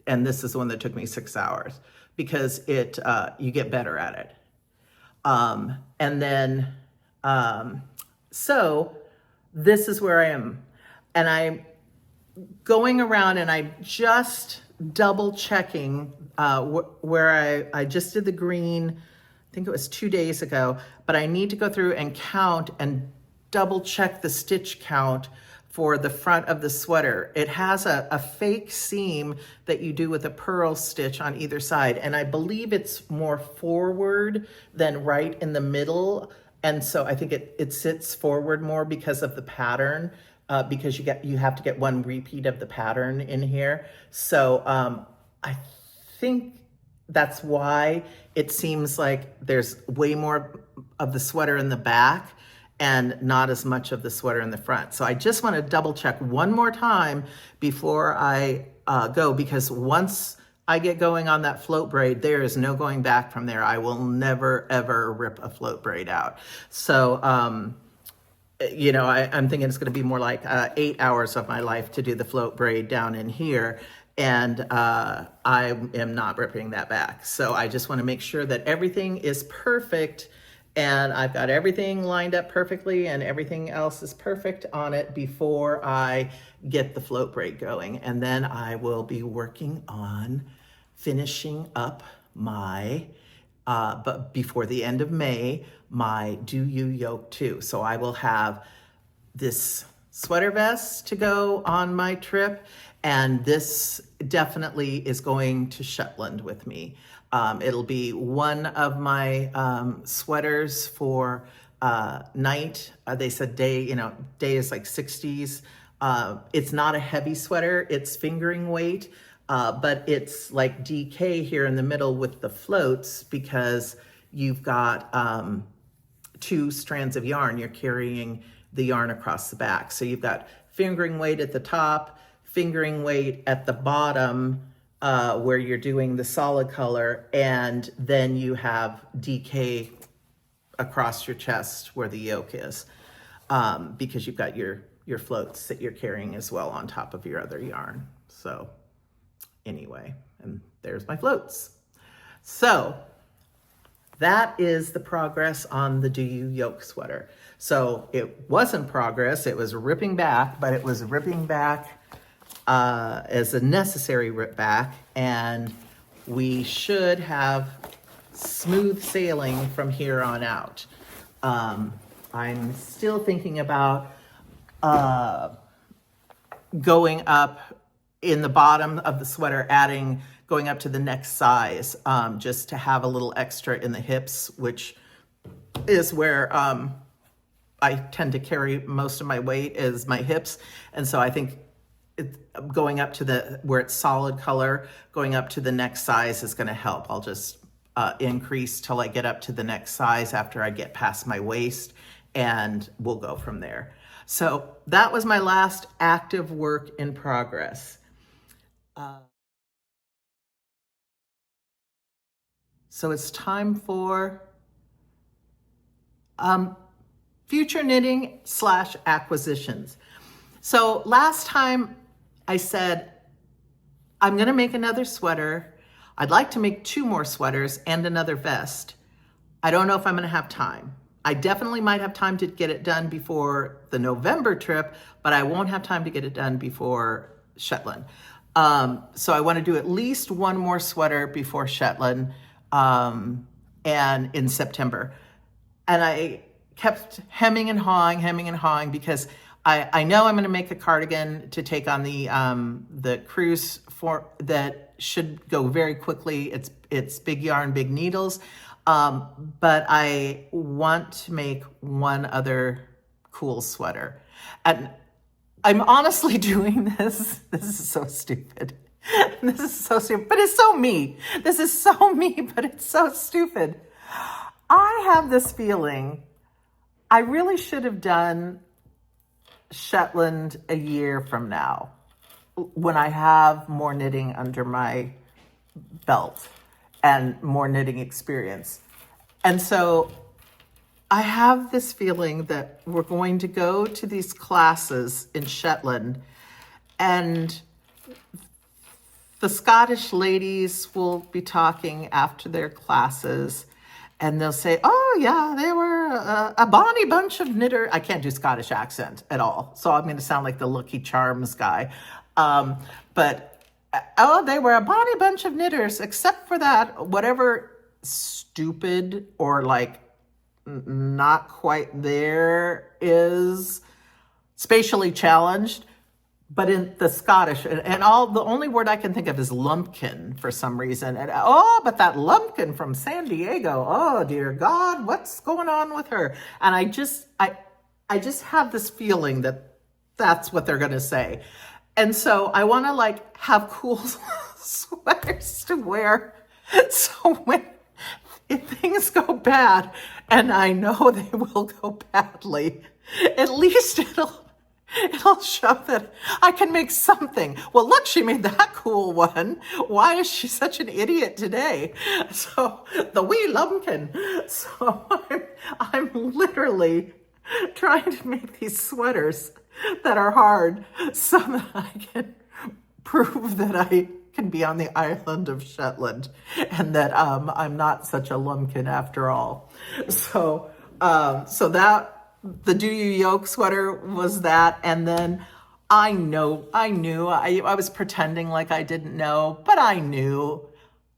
and this is the one that took me 6 hours, because you get better at it. And then, so this is where I am. And I'm going around and I'm just double checking where I just did the green, I think it was 2 days ago, but I need to go through and count and double check the stitch count for the front of the sweater. It has a fake seam that you do with a purl stitch on either side. And I believe it's more forward than right in the middle. And so I think it sits forward more because of the pattern, because you have to get 1 repeat of the pattern in here. So I think that's why it seems like there's way more of the sweater in the back and not as much of the sweater in the front. So I just want to double check one more time before I go, because once I get going on that float braid, there is no going back from there. I will never, ever rip a float braid out. So, you know, I'm thinking it's going to be more like 8 hours of my life to do the float braid down in here. And I am not ripping that back. So I just want to make sure that everything is perfect, and I've got everything lined up perfectly and everything else is perfect on it before I get the float braid going. And then I will be working on finishing up my, but before the end of May, my Do You Yoke 2. So I will have this sweater vest to go on my trip, and this definitely is going to Shetland with me. It'll be one of my sweaters for night. They said day, you know, day is like 60s. It's not a heavy sweater, it's fingering weight, but it's like DK here in the middle with the floats, because you've got 2 strands of yarn. You're carrying the yarn across the back. So you've got fingering weight at the top, fingering weight at the bottom, where you're doing the solid color, and then you have DK across your chest where the yoke is. because you've got your floats that you're carrying as well on top of your other yarn. So anyway, and there's my floats. So that is the progress on the Do You Yoke sweater. So it wasn't progress, it was ripping back, but it was ripping back as a necessary rip back, and we should have smooth sailing from here on out. I'm still thinking about going up in the bottom of the sweater, going up to the next size, just to have a little extra in the hips, which is where I tend to carry most of my weight, is my hips. And so I think going up to where it's solid color, going up to the next size is going to help. I'll just increase till I get up to the next size after I get past my waist, and we'll go from there. So that was my last active work in progress. So it's time for future knitting / acquisitions. So last time I said, I'm going to make another sweater. I'd like to make 2 more sweaters and another vest. I don't know if I'm going to have time. I definitely might have time to get it done before the November trip, but I won't have time to get it done before Shetland. So I want to do at least 1 more sweater before Shetland, and in September. And I kept hemming and hawing because I know I'm going to make a cardigan to take on the cruise that should go very quickly. It's big yarn, big needles. But I want to make 1 other cool sweater. And I'm honestly doing this. This is so stupid. This is so stupid, but it's so me. This is so me, but it's so stupid. I have this feeling I really should have done Shetland a year from now, when I have more knitting under my belt and more knitting experience. And so I have this feeling that we're going to go to these classes in Shetland, and the Scottish ladies will be talking after their classes, and they'll say, oh yeah, they were a bonny bunch of knitters. I can't do Scottish accent at all, so I'm going to sound like the Lucky Charms guy. But they were a bonny bunch of knitters, except for that, whatever stupid or like not quite there is spatially challenged. But in the Scottish, and the only word I can think of is lumpkin for some reason. And but that lumpkin from San Diego, oh dear God, what's going on with her? And I just have this feeling that that's what they're going to say. And so I want to like have cool sweaters to wear. So when if things go bad, and I know they will go badly, at least it'll show that I can make something. Well, look, she made that cool one. Why is she such an idiot today? So the wee lumpkin. So I'm literally trying to make these sweaters that are hard so that I can prove that I can be on the island of Shetland and that I'm not such a lumpkin after all. So that the Do You Yoke sweater was that, and then I knew I was pretending like I didn't know, but I knew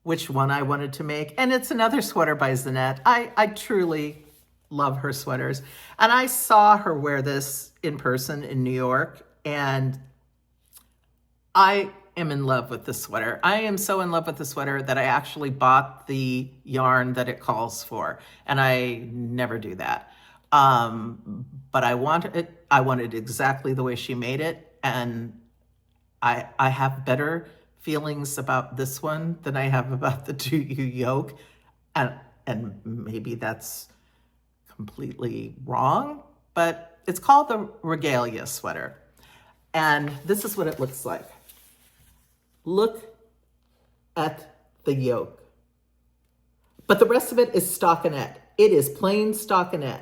which one I wanted to make, and it's another sweater by Zanette. I truly love her sweaters, and I saw her wear this in person in New York, and I am in love with this sweater. I am so in love with the sweater that I actually bought the yarn that it calls for, and I never do that. But I wanted exactly the way she made it, and I have better feelings about this one than I have about the Do You Yoke, and maybe that's completely wrong, but it's called the Regalia sweater, and this is what it looks like. Look at the yoke, but the rest of it is stockinette. It is plain stockinette.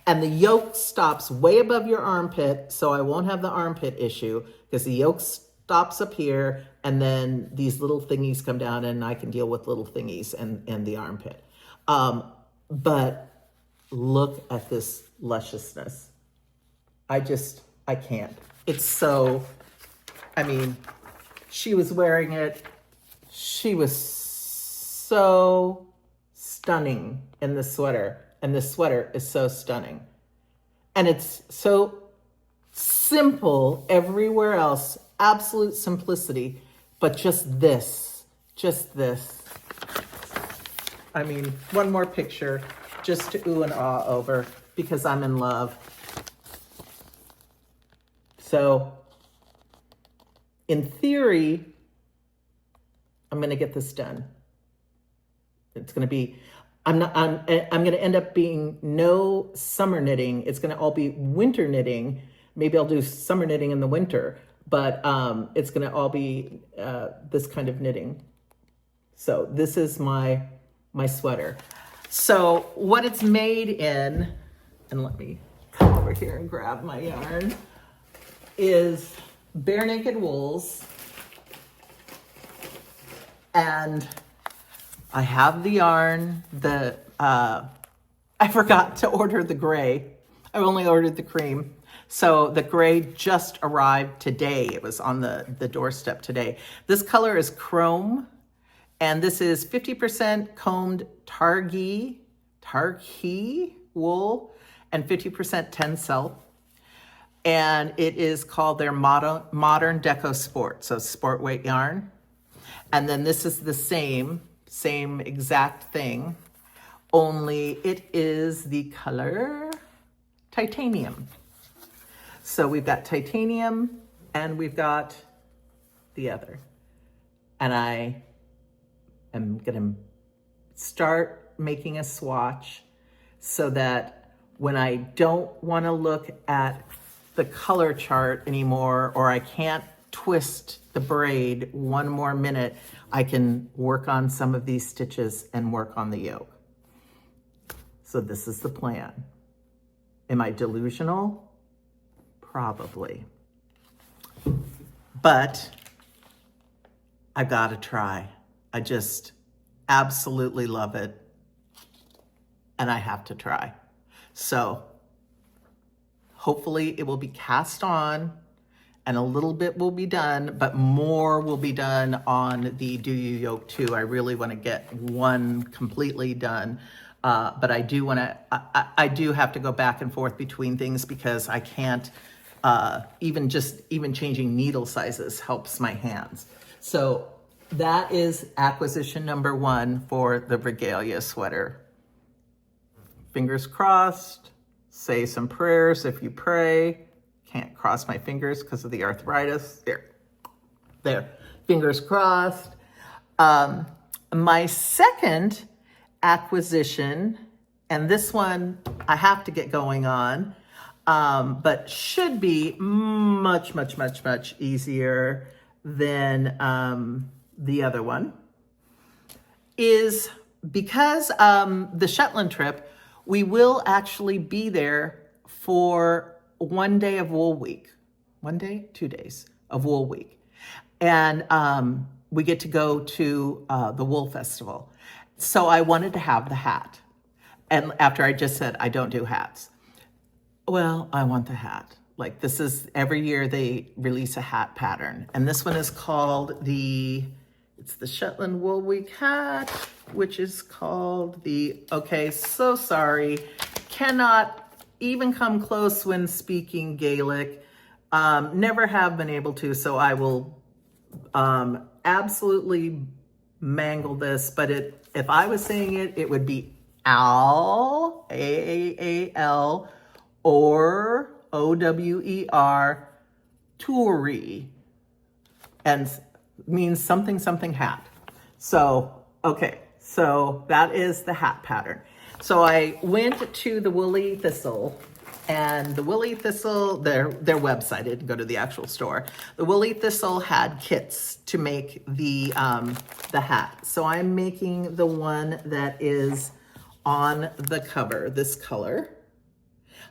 And the yoke stops way above your armpit, so I won't have the armpit issue, because the yoke stops up here, and then these little thingies come down, and I can deal with little thingies and the armpit. But look at this lusciousness. I can't. It's so, I mean, she was wearing it. She was so stunning in the sweater. And the sweater is so stunning. And it's so simple everywhere else. Absolute simplicity. But just this. I mean, one more picture just to ooh and ah over, because I'm in love. So, in theory, I'm going to get this done. It's going to be, I'm going to end up being no summer knitting. It's going to all be winter knitting. Maybe I'll do summer knitting in the winter, but it's going to all be this kind of knitting. So this is my sweater. So what it's made in, and let me come over here and grab my yarn, is bare naked wools. And I have the yarn. I forgot to order the gray. I only ordered the cream. So the gray just arrived today. It was on the doorstep today. This color is chrome. And this is 50% combed targhee wool and 50% tencel. And it is called their Modern Deco Sport. So sport weight yarn. And then this is the same exact thing, only it is the color titanium. So we've got titanium and we've got the other. And I am gonna start making a swatch so that when I don't wanna look at the color chart anymore, or I can't twist the braid one more minute, I can work on some of these stitches and work on the yoke. So this is the plan. Am I delusional? Probably. But I gotta try. I just absolutely love it. And I have to try. So hopefully it will be cast on and a little bit will be done, but more will be done on the Do You Yoke too. I really want to get one completely done, but I do want to. I do have to go back and forth between things because I can't. Even changing needle sizes helps my hands. So that is acquisition number 1 for the regalia sweater. Fingers crossed. Say some prayers if you pray. Can't cross my fingers because of the arthritis. There. Fingers crossed. My second acquisition, and this one I have to get going on, but should be much easier than the other one, is because the Shetland trip, we will actually be there for 1 day of wool week. 1 day? 2 days of wool week. And we get to go to the wool festival. So I wanted to have the hat. And after I just said, I don't do hats. Well, I want the hat. Like this is, every year they release a hat pattern. And this one is called it's the Shetland Wool Week hat, which is called okay, so sorry. Cannot even come close when speaking Gaelic. Never have been able to, so I will absolutely mangle this, but if I was saying it, it would be Al, A-A-A-L, or O-W-E-R, Turi, and means something hat. So, okay, so that is the hat pattern. So I went to the Woolly Thistle, and the Woolly Thistle, their website, I didn't go to the actual store. The Woolly Thistle had kits to make the hat. So I'm making the one that is on the cover, this color.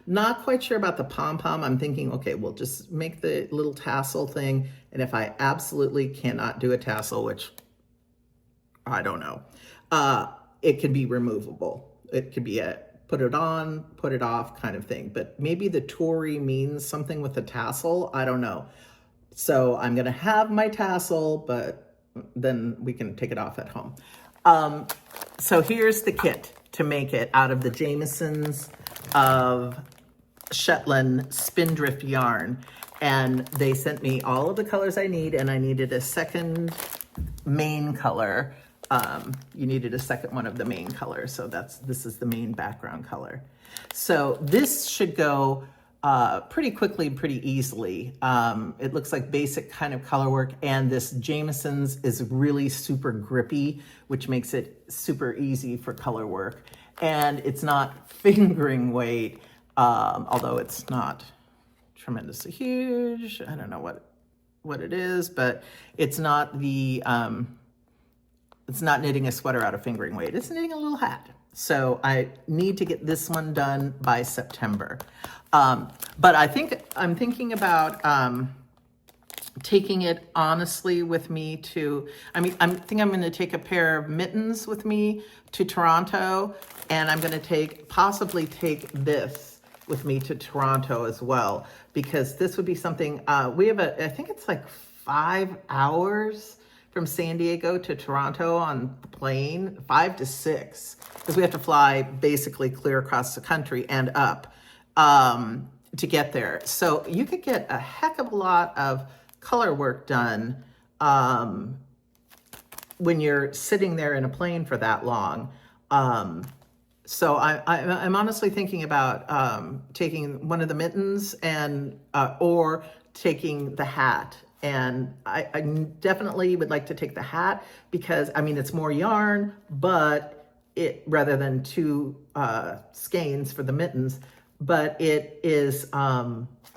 Not quite sure about the pom-pom. I'm thinking, okay, we'll just make the little tassel thing. And if I absolutely cannot do a tassel, which I don't know, it can be removable. It could be a put it on, put it off kind of thing. But maybe the Tory means something with the tassel. I don't know. So I'm going to have my tassel, but then we can take it off at home. So here's the kit to make it out of the Jamieson's of Shetland Spindrift yarn. And they sent me all of the colors I need, and I needed a second main color. You needed a second one of the main colors. So this is the main background color. So this should go pretty quickly, pretty easily. It looks like basic kind of color work, and this Jamieson's is really super grippy, which makes it super easy for color work. And it's not fingering weight, although it's not tremendously huge. I don't know what it is, but it's not the it's not knitting a sweater out of fingering weight. It's knitting a little hat. So I need to get this one done by September. But I'm thinking about taking it honestly with me to, I think I'm going to take a pair of mittens with me to Toronto, and I'm going to possibly take this with me to Toronto as well, because this would be something, we have I think it's like 5 hours from San Diego to Toronto on the plane, 5 to 6, because we have to fly basically clear across the country and up to get there. So you could get a heck of a lot of color work done when you're sitting there in a plane for that long. So I'm honestly thinking about taking one of the mittens and or taking the hat. And I definitely would like to take the hat because, it's more yarn, but rather than 2 skeins for the mittens, but it is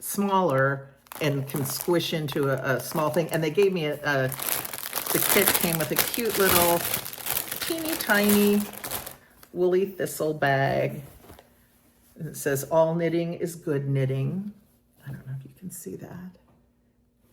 smaller and can squish into a small thing. And they gave me the kit came with a cute little teeny tiny woolly thistle bag. And it says, all knitting is good knitting. I don't know if you can see that.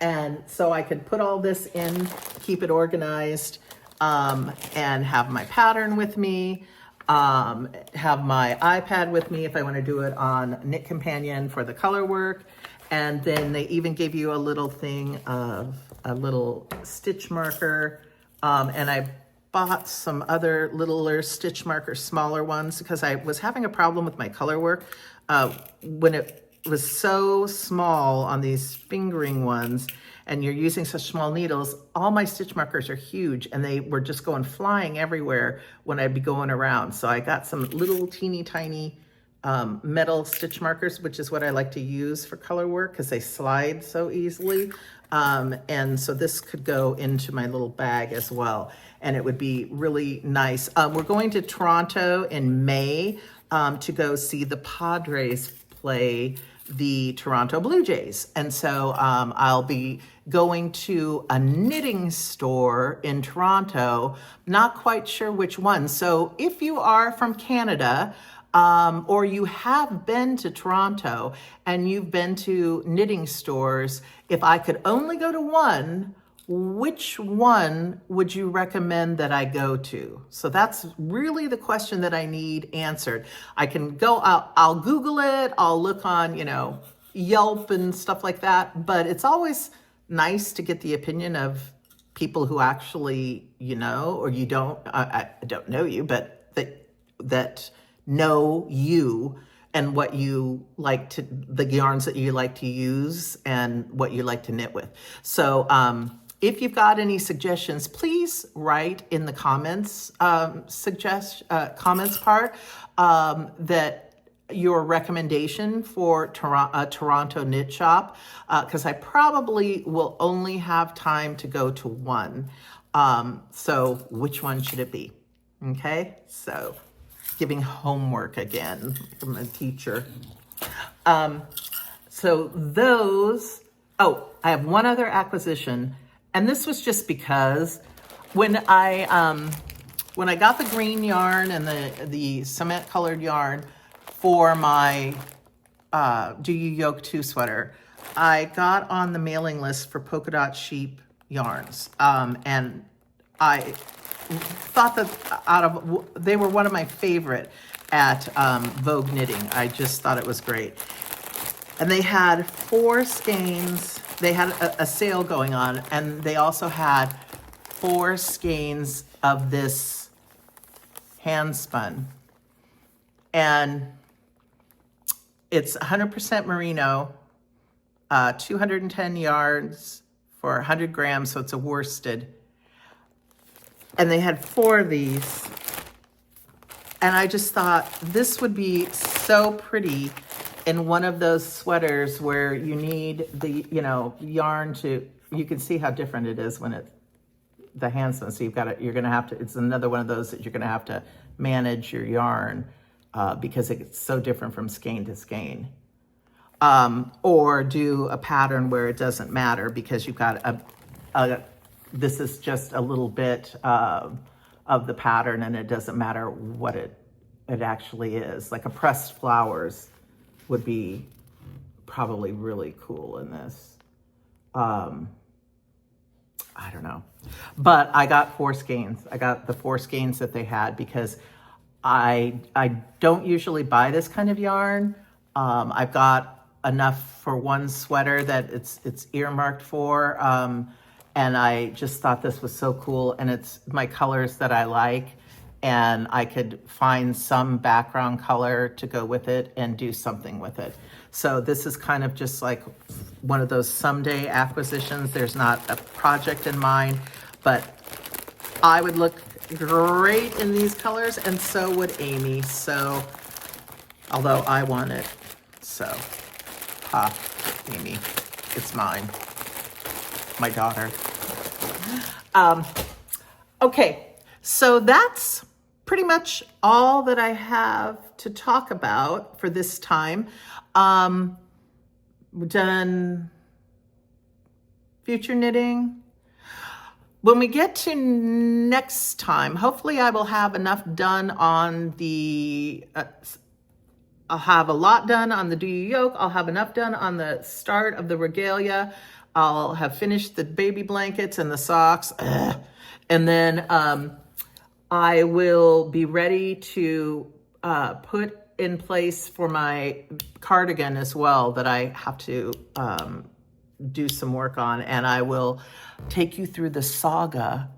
And so I could put all this in, keep it organized, and have my pattern with me, have my iPad with me if I want to do it on Knit Companion for the color work. And then they even give you a little thing of a little stitch marker. And I bought some other littler stitch markers, smaller ones, because I was having a problem with my color work when it was so small on these fingering ones, and you're using such small needles. All my stitch markers are huge, and they were just going flying everywhere when I'd be going around. So I got some little teeny tiny metal stitch markers, which is what I like to use for color work because they slide so easily. And so this could go into my little bag as well, and it would be really nice. We're going to Toronto in May to go see the Padres play the Toronto Blue Jays. And so I'll be going to a knitting store in Toronto, not quite sure which one. So if you are from Canada, or you have been to Toronto and you've been to knitting stores, if I could only go to one, which one would you recommend that I go to? So that's really the question that I need answered. I can go, I'll Google it, I'll look on, Yelp and stuff like that, but it's always nice to get the opinion of people who actually, or you don't, I don't know you, but that know you and what you like to, the yarns that you like to use and what you like to knit with. So, if you've got any suggestions, please write in the comments, comments part, that your recommendation for Toronto knit shop, because I probably will only have time to go to one. So which one should it be? Okay, so giving homework again from a teacher. So those, I have one other acquisition. And this was just because when I got the green yarn and the cement colored yarn for my Do You Yoke 2 sweater, I got on the mailing list for Polka Dot Sheep yarns. And I thought that they were one of my favorite at Vogue Knitting. I just thought it was great. And they had 4 skeins. They had a sale going on, and they also had 4 skeins of this hand spun. And it's 100% merino, 210 yards for 100 grams, so it's a worsted. And they had 4 of these. And I just thought this would be so pretty in one of those sweaters where you need the, yarn to, you can see how different it is when it's the hand spun. So you're gonna have to, it's another one of those that you're gonna have to manage your yarn because it's so different from skein to skein. Or do a pattern where it doesn't matter because you've got this is just a little bit of the pattern and it doesn't matter what it actually is. Like a pressed flowers would be probably really cool in this. I don't know. But I got 4 skeins. I got the 4 skeins that they had because I don't usually buy this kind of yarn. I've got enough for one sweater that it's earmarked for. And I just thought this was so cool, and it's my colors that I like, and I could find some background color to go with it and do something with it. So this is kind of just like one of those someday acquisitions. There's not a project in mind, but I would look great in these colors, and so would Amy. So, although I want it, so, Amy, it's mine. My daughter. Okay, so that's pretty much all that I have to talk about for this time. We've done future knitting. When we get to next time, hopefully I will have enough done on the, I'll have a lot done on the Do You Yoke. I'll have enough done on the start of the regalia. I'll have finished the baby blankets and the socks. And then I will be ready to put in place for my cardigan as well that I have to do some work on. And I will take you through the saga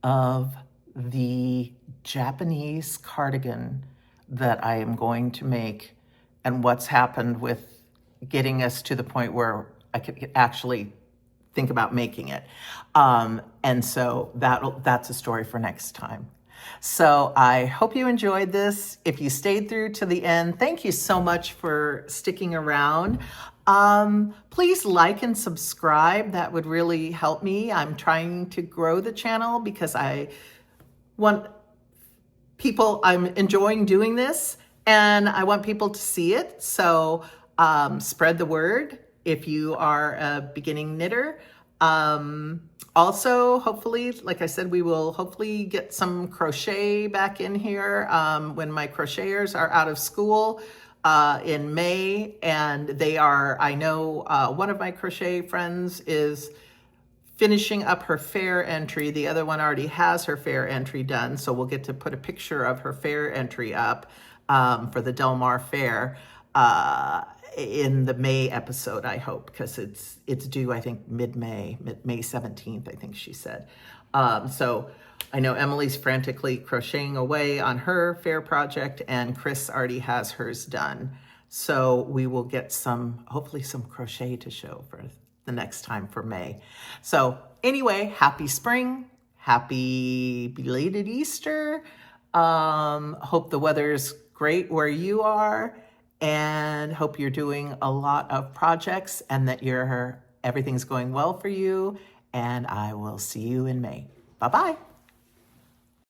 of the Japanese cardigan that I am going to make and what's happened with getting us to the point where I could actually think about making it. And so that's a story for next time. So I hope you enjoyed this. If you stayed through to the end, thank you so much for sticking around. Please like and subscribe. That would really help me. I'm trying to grow the channel because I want people, I'm enjoying doing this and I want people to see it. So spread the word if you are a beginning knitter. Also, hopefully, like I said, we will hopefully get some crochet back in here when my crocheters are out of school in May. And they are, I know one of my crochet friends is finishing up her fair entry. The other one already has her fair entry done. So we'll get to put a picture of her fair entry up for the Del Mar Fair in the May episode, I hope, because it's due, I think, mid-May, May 17th, I think she said. So I know Emily's frantically crocheting away on her fair project, and Chris already has hers done. So we will get hopefully some crochet to show for the next time for May. So anyway, happy spring, happy belated Easter. Hope the weather's great where you are, and hope you're doing a lot of projects and that everything's going well for you. And I will see you in May. Bye-bye.